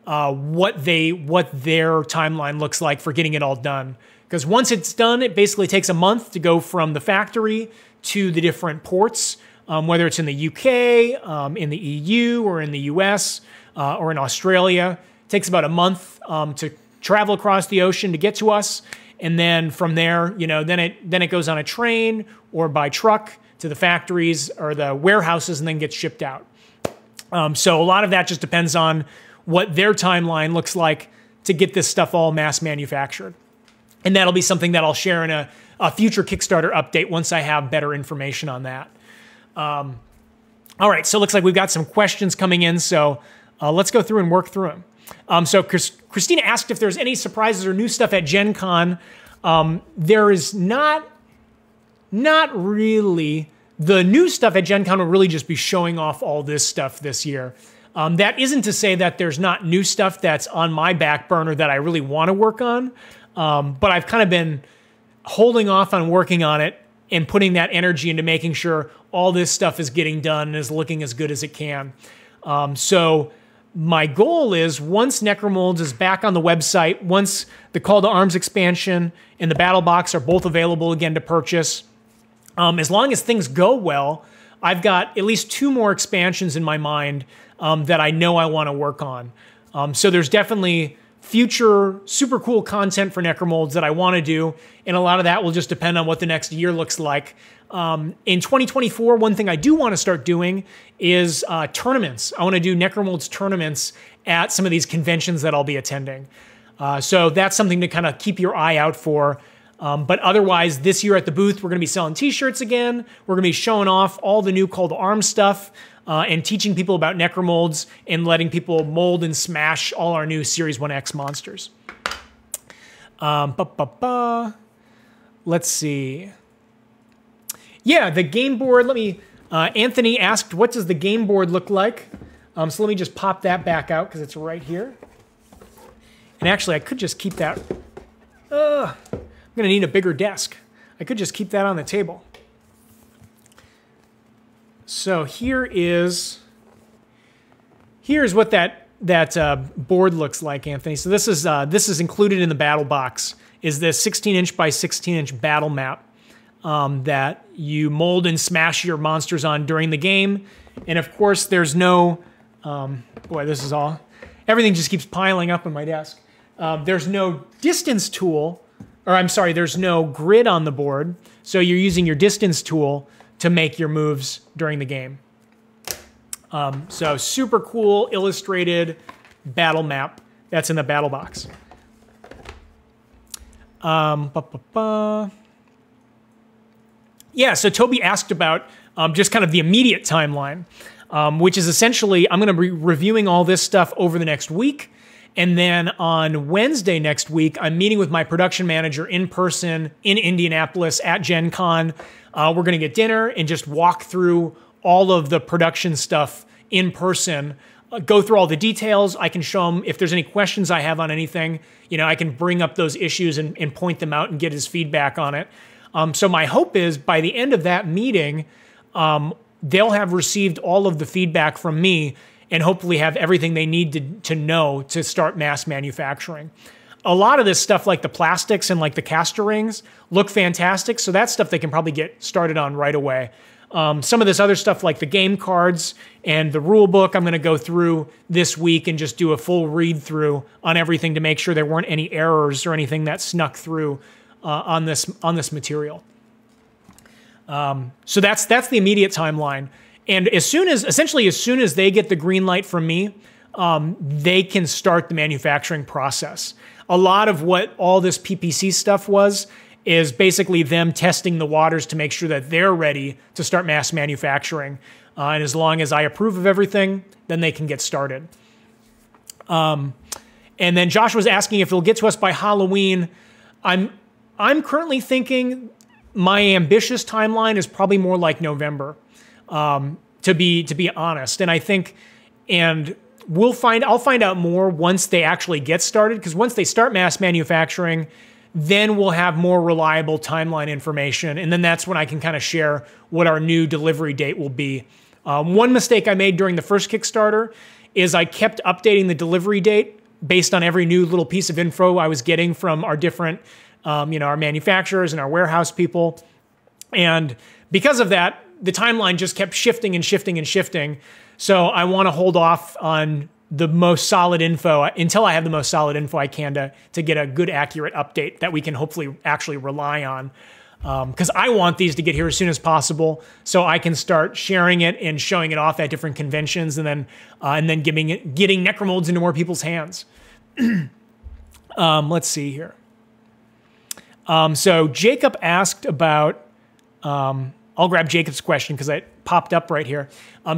what their timeline looks like for getting it all done. Because once it's done, it basically takes a month to go from the factory to the different ports, whether it's in the UK, in the EU, or in the US, or in Australia. It takes about a month to travel across the ocean to get to us, and then from there, then it goes on a train or by truck to the factories or the warehouses and then gets shipped out. So a lot of that just depends on what their timeline looks like to get this stuff all mass manufactured. And that'll be something that I'll share in a future Kickstarter update once I have better information on that. All right, so it looks like we've got some questions coming in, so let's go through and work through them. So Christina asked if there's any surprises or new stuff at Gen Con. There is not really. The new stuff at Gen Con will really just be showing off all this stuff this year. That isn't to say that there's not new stuff that's on my back burner that I really want to work on, but I've kind of been holding off on working on it and putting that energy into making sure all this stuff is getting done and is looking as good as it can. So my goal is once Necromolds is back on the website, once the Call to Arms expansion and the Battle Box are both available again to purchase, as long as things go well, I've got at least 2 more expansions in my mind that I know I want to work on. So there's definitely future super cool content for Necromolds that I want to do, and a lot of that will just depend on what the next year looks like. In 2024, one thing I do want to start doing is tournaments. I want to do Necromolds tournaments at some of these conventions that I'll be attending. So that's something to kind of keep your eye out for. But otherwise, this year at the booth, we're going to be selling t-shirts again. We're going to be showing off all the new Call to Arms stuff and teaching people about Necromolds and letting people mold and smash all our new Series 1X monsters. Let's see. Yeah, the game board. Let me. Anthony asked, what does the game board look like? So let me just pop that back out because it's right here. And actually, I could just keep that. I'm going to need a bigger desk. I could just keep that on the table. So here's what that board looks like, Anthony. So this is included in the battle box. Is this 16-inch by 16-inch battle map that you mold and smash your monsters on during the game. And of course, there's no boy, this is all. Everything just keeps piling up on my desk. There's no distance tool. Or I'm sorry, there's no grid on the board, so you're using your distance tool to make your moves during the game. So super cool illustrated battle map that's in the battle box. Yeah, so Toby asked about just kind of the immediate timeline, which is essentially I'm going to be reviewing all this stuff over the next week. And then on Wednesday next week, I'm meeting with my production manager in person in Indianapolis at Gen Con. We're going to get dinner and just walk through all of the production stuff in person, go through all the details. I can show him if there's any questions I have on anything. You know, I can bring up those issues and point them out and get his feedback on it. So my hope is by the end of that meeting, they'll have received all of the feedback from me and hopefully have everything they need to know to start mass manufacturing. A lot of this stuff, like the plastics and like the caster rings, look fantastic. So that's stuff they can probably get started on right away. Some of this other stuff like the game cards and the rule book, I'm going to go through this week and just do a full read through on everything to make sure there weren't any errors or anything that snuck through on this material. So that's the immediate timeline. And essentially as soon as they get the green light from me, they can start the manufacturing process. A lot of what all this PPC stuff is basically them testing the waters to make sure that they're ready to start mass manufacturing. And as long as I approve of everything, then they can get started. And then Josh was asking if it'll get to us by Halloween. I'm currently thinking my ambitious timeline is probably more like November, to be honest. And I think, I'll find out more once they actually get started, because once they start mass manufacturing, then we'll have more reliable timeline information. And then that's when I can kind of share what our new delivery date will be. One mistake I made during the first Kickstarter is I kept updating the delivery date based on every new little piece of info I was getting from our different, our manufacturers and our warehouse people. And because of that, the timeline just kept shifting and shifting and shifting. So I want to hold off on the most solid info until I have the most solid info I can to get a good, accurate update that we can hopefully actually rely on. Because I want these to get here as soon as possible so I can start sharing it and showing it off at different conventions and then getting Necromolds into more people's hands. Let's see here. So Jacob asked about, I'll grab Jacob's question because it popped up right here.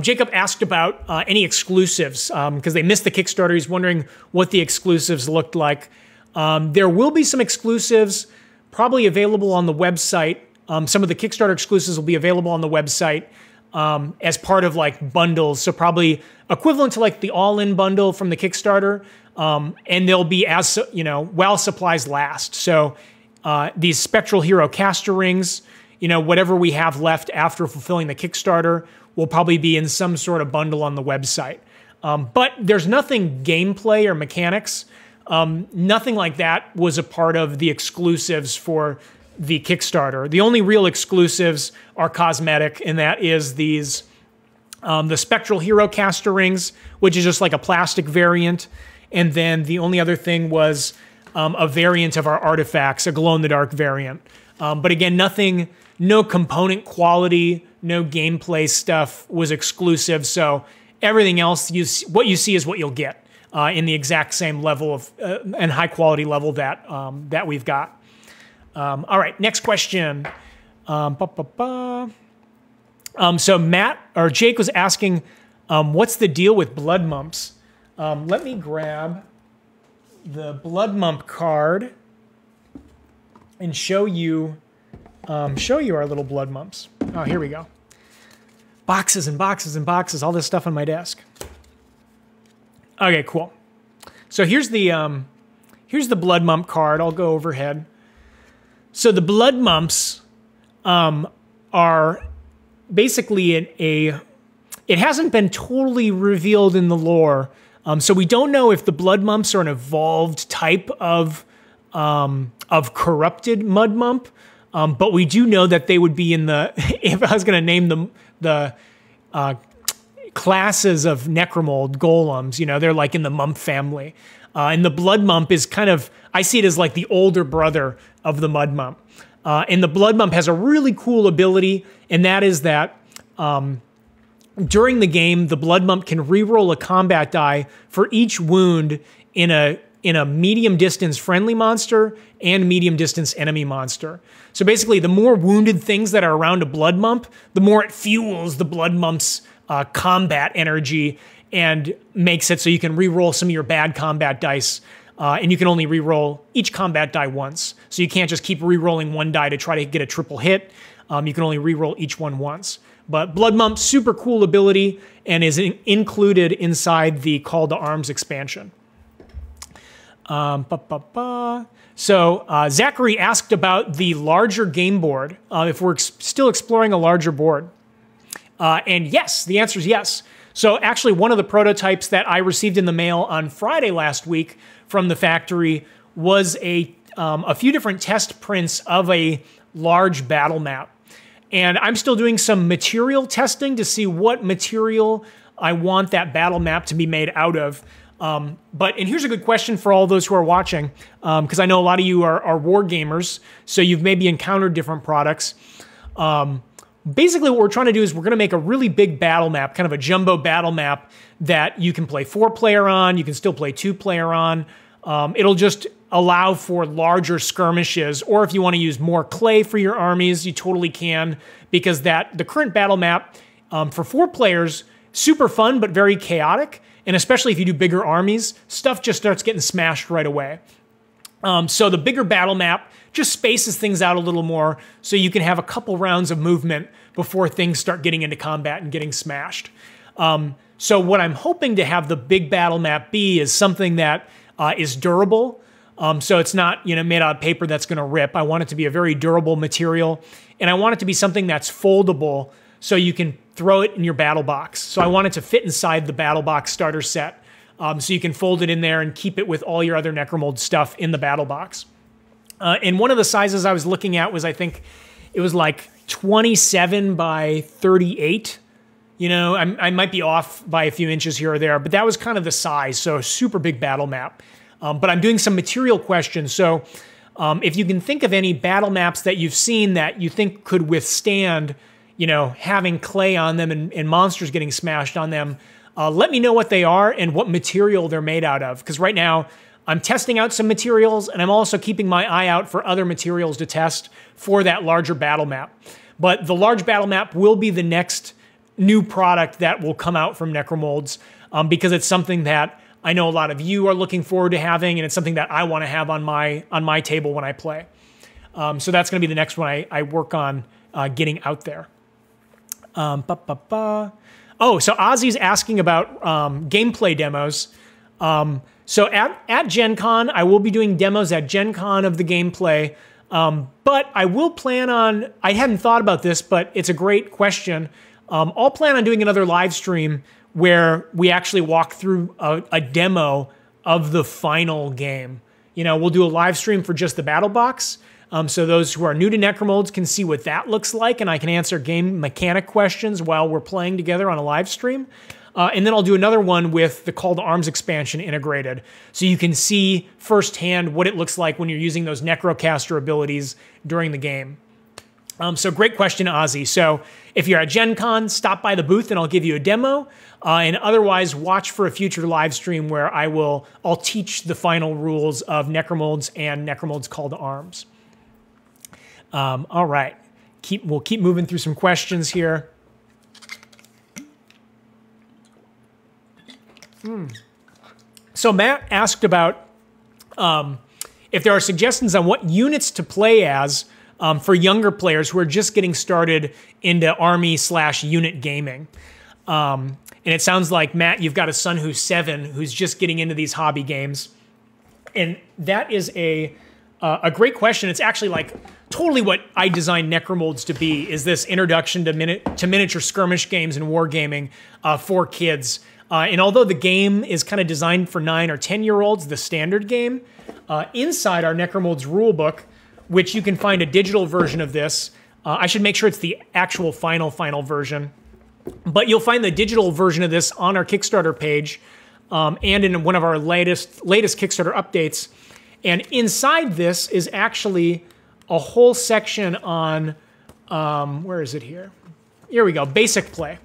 Jacob asked about any exclusives because they missed the Kickstarter. He's wondering what the exclusives looked like. There will be some exclusives probably available on the website. Some of the Kickstarter exclusives will be available on the website as part of like bundles. So probably equivalent to like the all-in bundle from the Kickstarter. And they'll be while supplies last. So these Spectral Hero caster rings, whatever we have left after fulfilling the Kickstarter will probably be in some sort of bundle on the website. But there's nothing gameplay or mechanics. Nothing like that was a part of the exclusives for the Kickstarter. The only real exclusives are cosmetic, and that is the Spectral Hero caster rings, which is just like a plastic variant. And then the only other thing was a variant of our artifacts, a glow-in-the-dark variant. But again, no component quality, no gameplay stuff was exclusive. So everything else, what you see is what you'll get in the exact same level of and high quality level that we've got. All right, next question. So Jake was asking, what's the deal with blood mumps? Let me grab the blood mump card and show you our little blood mumps. Oh, here we go. Boxes and boxes and boxes, all this stuff on my desk. Okay, cool. So here's the blood mump card. I'll go overhead. So the blood mumps are basically it hasn't been totally revealed in the lore. So we don't know if the blood mumps are an evolved type of corrupted mud mump. But we do know that they would be in the, if I was going to name the classes of Necromold golems, they're like in the mump family. And the blood mump is kind of, I see it as like the older brother of the mud mump. And the Blood Bump has a really cool ability, and that is that during the game, the Blood Bump can reroll a combat die for each wound in a medium distance friendly monster and medium distance enemy monster. So basically, the more wounded things that are around a Blood Bump, the more it fuels the Blood Bump's combat energy and makes it so you can reroll some of your bad combat dice. And you can only reroll each combat die once. So you can't just keep rerolling one die to try to get a triple hit. You can only reroll each one once. But Blood Bump, super cool ability, and is included inside the Call to Arms expansion. So Zachary asked about the larger game board, if we're still exploring a larger board. And yes, the answer is yes. So actually, one of the prototypes that I received in the mail on Friday last week from the factory was a few different test prints of a large battle map. And I'm still doing some material testing to see what material I want that battle map to be made out of. And here's a good question for all those who are watching, because I know a lot of you are war gamers, so you've maybe encountered different products. Basically, what we're trying to do is we're going to make a really big battle map, kind of a jumbo battle map that you can play 4-player on, you can still play 2-player on. It'll just allow for larger skirmishes, or if you want to use more clay for your armies, you totally can, because the current battle map for 4 players, super fun but very chaotic, and especially if you do bigger armies, stuff just starts getting smashed right away. So the bigger battle map just spaces things out a little more so you can have a couple rounds of movement before things start getting into combat and getting smashed. So what I'm hoping to have the big battle map be is something that is durable. So it's not made out of paper that's going to rip. I want it to be a very durable material, and I want it to be something that's foldable so you can throw it in your battle box. So I want it to fit inside the battle box starter set, so you can fold it in there and keep it with all your other Necromold stuff in the battle box. And one of the sizes I was looking at was, I think it was like 27 by 38. I might be off by a few inches here or there, but that was kind of the size, so a super big battle map. But I'm doing some material questions, so if you can think of any battle maps that you've seen that you think could withstand, having clay on them and monsters getting smashed on them, let me know what they are and what material they're made out of. Because right now, I'm testing out some materials, and I'm also keeping my eye out for other materials to test for that larger battle map. But the large battle map will be the next new product that will come out from Necromolds, because it's something that I know a lot of you are looking forward to having, and it's something that I want to have on my table when I play. So that's going to be the next one I work on getting out there. Oh, so Ozzy's asking about gameplay demos. So at Gen Con, I will be doing demos at Gen Con of the gameplay, but I will plan on, I hadn't thought about this, but it's a great question. I'll plan on doing another live stream where we actually walk through a demo of the final game. We'll do a live stream for just the battle box, so those who are new to Necromolds can see what that looks like, and I can answer game mechanic questions while we're playing together on a live stream. And then I'll do another one with the Call to Arms expansion integrated, so you can see firsthand what it looks like when you're using those Necrocaster abilities during the game. So great question, Ozzy. So if you're at Gen Con, stop by the booth and I'll give you a demo. And otherwise, watch for a future live stream where I'll teach the final rules of Necromolds and Necromolds Call to Arms. All right, we'll keep moving through some questions here. So Matt asked about if there are suggestions on what units to play as for younger players who are just getting started into army/unit gaming. And it sounds like, Matt, you've got a son who's 7 who's just getting into these hobby games. And that is a great question. It's actually like totally what I designed Necromolds to be, is this introduction to miniature skirmish games and wargaming for kids. And although the game is kind of designed for 9 or 10-year-olds, the standard game, inside our Necromolds rulebook, which you can find a digital version of this. I should make sure it's the actual final version. But you'll find the digital version of this on our Kickstarter page and in one of our latest Kickstarter updates. And inside this is actually a whole section on, where is it here? Here we go, basic play.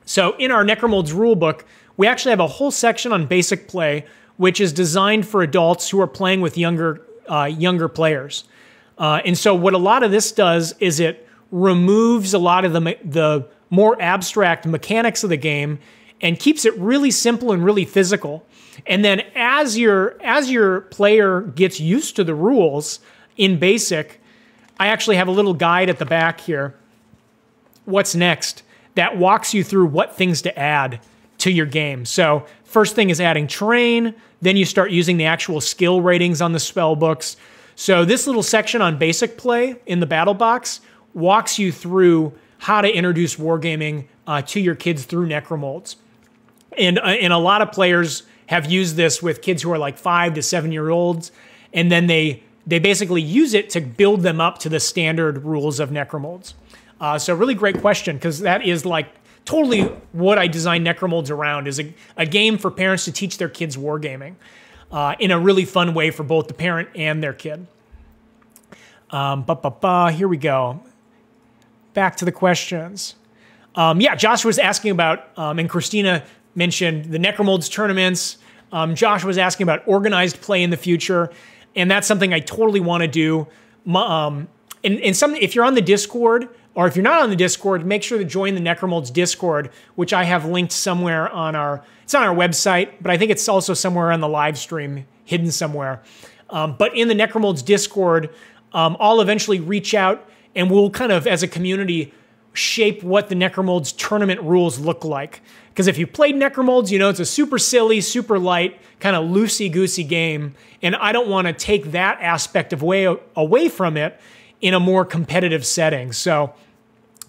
So in our Necromolds rulebook, we actually have a whole section on basic play, which is designed for adults who are playing with younger players. And so what a lot of this does is it removes a lot of the more abstract mechanics of the game and keeps it really simple and really physical. And then as your player gets used to the rules in basic, I actually have a little guide at the back here, what's next, that walks you through what things to add to your game. So first thing is adding terrain, then you start using the actual skill ratings on the spell books. So this little section on basic play in the battle box walks you through how to introduce wargaming to your kids through Necromolds. And a lot of players have used this with kids who are like 5 to 7 year olds, and then they basically use it to build them up to the standard rules of Necromolds. So really great question, because that is like totally what I designed Necromolds around, is a game for parents to teach their kids wargaming in a really fun way for both the parent and their kid. Here we go. Back to the questions. Yeah, Josh was asking about, and Christina mentioned the Necromolds tournaments. Josh was asking about organized play in the future, and that's something I totally want to do. If you're on the Discord, or if you're not on the Discord, make sure to join the Necromolds Discord, which I have linked somewhere on it's on our website, but I think it's also somewhere on the live stream, hidden somewhere. But in the Necromolds Discord, I'll eventually reach out and we'll kind of, as a community, shape what the Necromolds tournament rules look like. Because if you played Necromolds, you know it's a super silly, super light, kind of loosey-goosey game, and I don't want to take that aspect away from it in a more competitive setting. So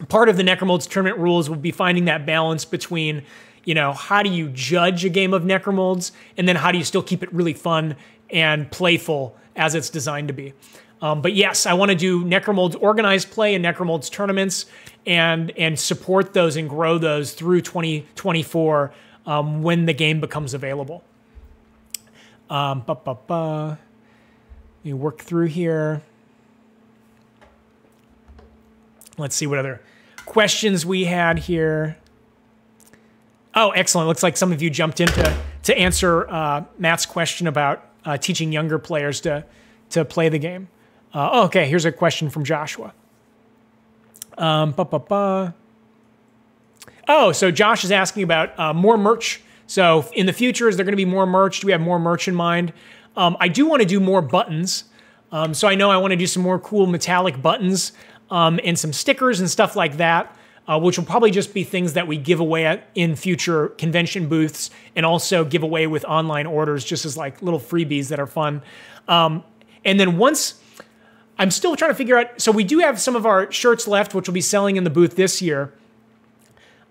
part of the Necromolds tournament rules will be finding that balance between, you know, how do you judge a game of Necromolds, and then how do you still keep it really fun and playful as it's designed to be. But yes, I want to do Necromolds organized play and Necromolds tournaments and support those and grow those through 2024 when the game becomes available. Let me work through here. Let's see what other questions we had here. Oh, excellent. Looks like some of you jumped in to answer Matt's question about teaching younger players to play the game. Okay, here's a question from Joshua. Oh, so Josh is asking about more merch. So in the future, is there going to be more merch? Do we have more merch in mind? I do want to do more buttons. So I know I want to do some more cool metallic buttons and some stickers and stuff like that, which will probably just be things that we give away in future convention booths and also give away with online orders just as like little freebies that are fun. And then once... I'm still trying to figure out, so we do have some of our shirts left, which will be selling in the booth this year.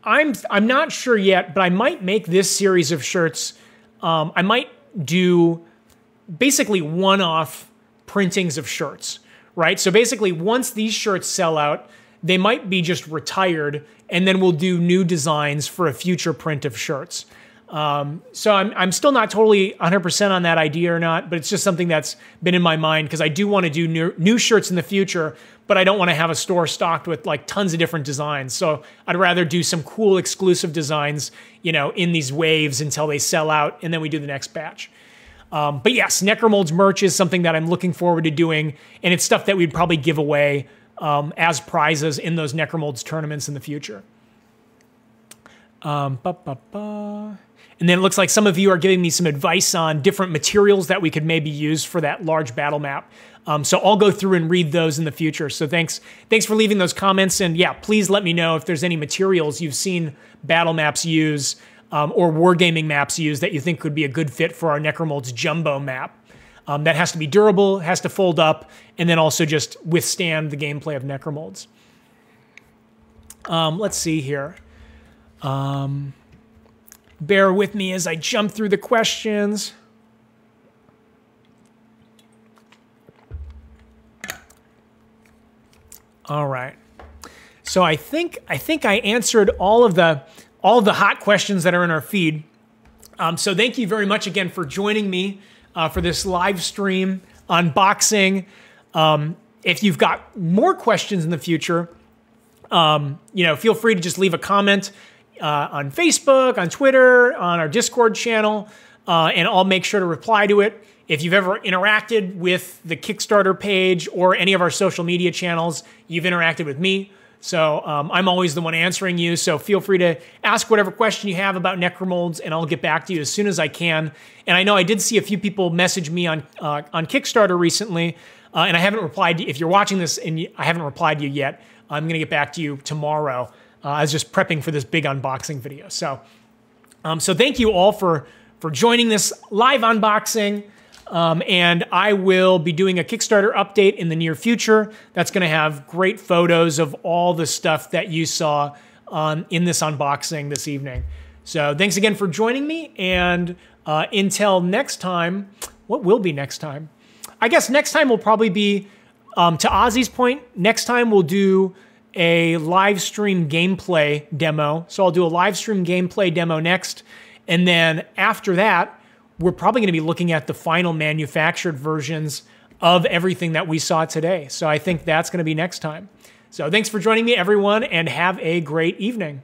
I'm not sure yet, but I might make this series of shirts. I might do basically one-off printings of shirts, right? So basically, once these shirts sell out, they might be just retired, and then we'll do new designs for a future print of shirts. So I'm still not totally 100% on that idea or not, but it's just something that's been in my mind because I do want to do new shirts in the future, but I don't want to have a store stocked with like tons of different designs. So I'd rather do some cool exclusive designs, you know, in these waves until they sell out, and then we do the next batch. But yes, Necromolds merch is something that I'm looking forward to doing, and it's stuff that we'd probably give away as prizes in those Necromolds tournaments in the future. And then it looks like some of you are giving me some advice on different materials that we could maybe use for that large battle map. So I'll go through and read those in the future. So thanks for leaving those comments. And yeah, please let me know if there's any materials you've seen battle maps use or wargaming maps use that you think could be a good fit for our Necromolds jumbo map. That has to be durable, has to fold up, and then also just withstand the gameplay of Necromolds. Let's see here. Bear with me as I jump through the questions. All right. So I think I answered all of the hot questions that are in our feed. So thank you very much again for joining me for this live stream unboxing If you've got more questions in the future, feel free to just leave a comment on Facebook, on Twitter, on our Discord channel, and I'll make sure to reply to it. If you've ever interacted with the Kickstarter page or any of our social media channels, you've interacted with me. So I'm always the one answering you. So feel free to ask whatever question you have about Necromolds, and I'll get back to you as soon as I can. And I know I did see a few people message me on Kickstarter recently, and I haven't replied to you. If you're watching this and I haven't replied to you yet, I'm going to get back to you tomorrow. I was just prepping for this big unboxing video. So thank you all for joining this live unboxing. And I will be doing a Kickstarter update in the near future. That's going to have great photos of all the stuff that you saw in this unboxing this evening. So thanks again for joining me. And until next time, what will be next time? I guess next time will probably be, to Ozzy's point, next time we'll do a live stream gameplay demo. So I'll do a live stream gameplay demo next. And then after that, we're probably going to be looking at the final manufactured versions of everything that we saw today. So I think that's going to be next time. So thanks for joining me, everyone, and have a great evening.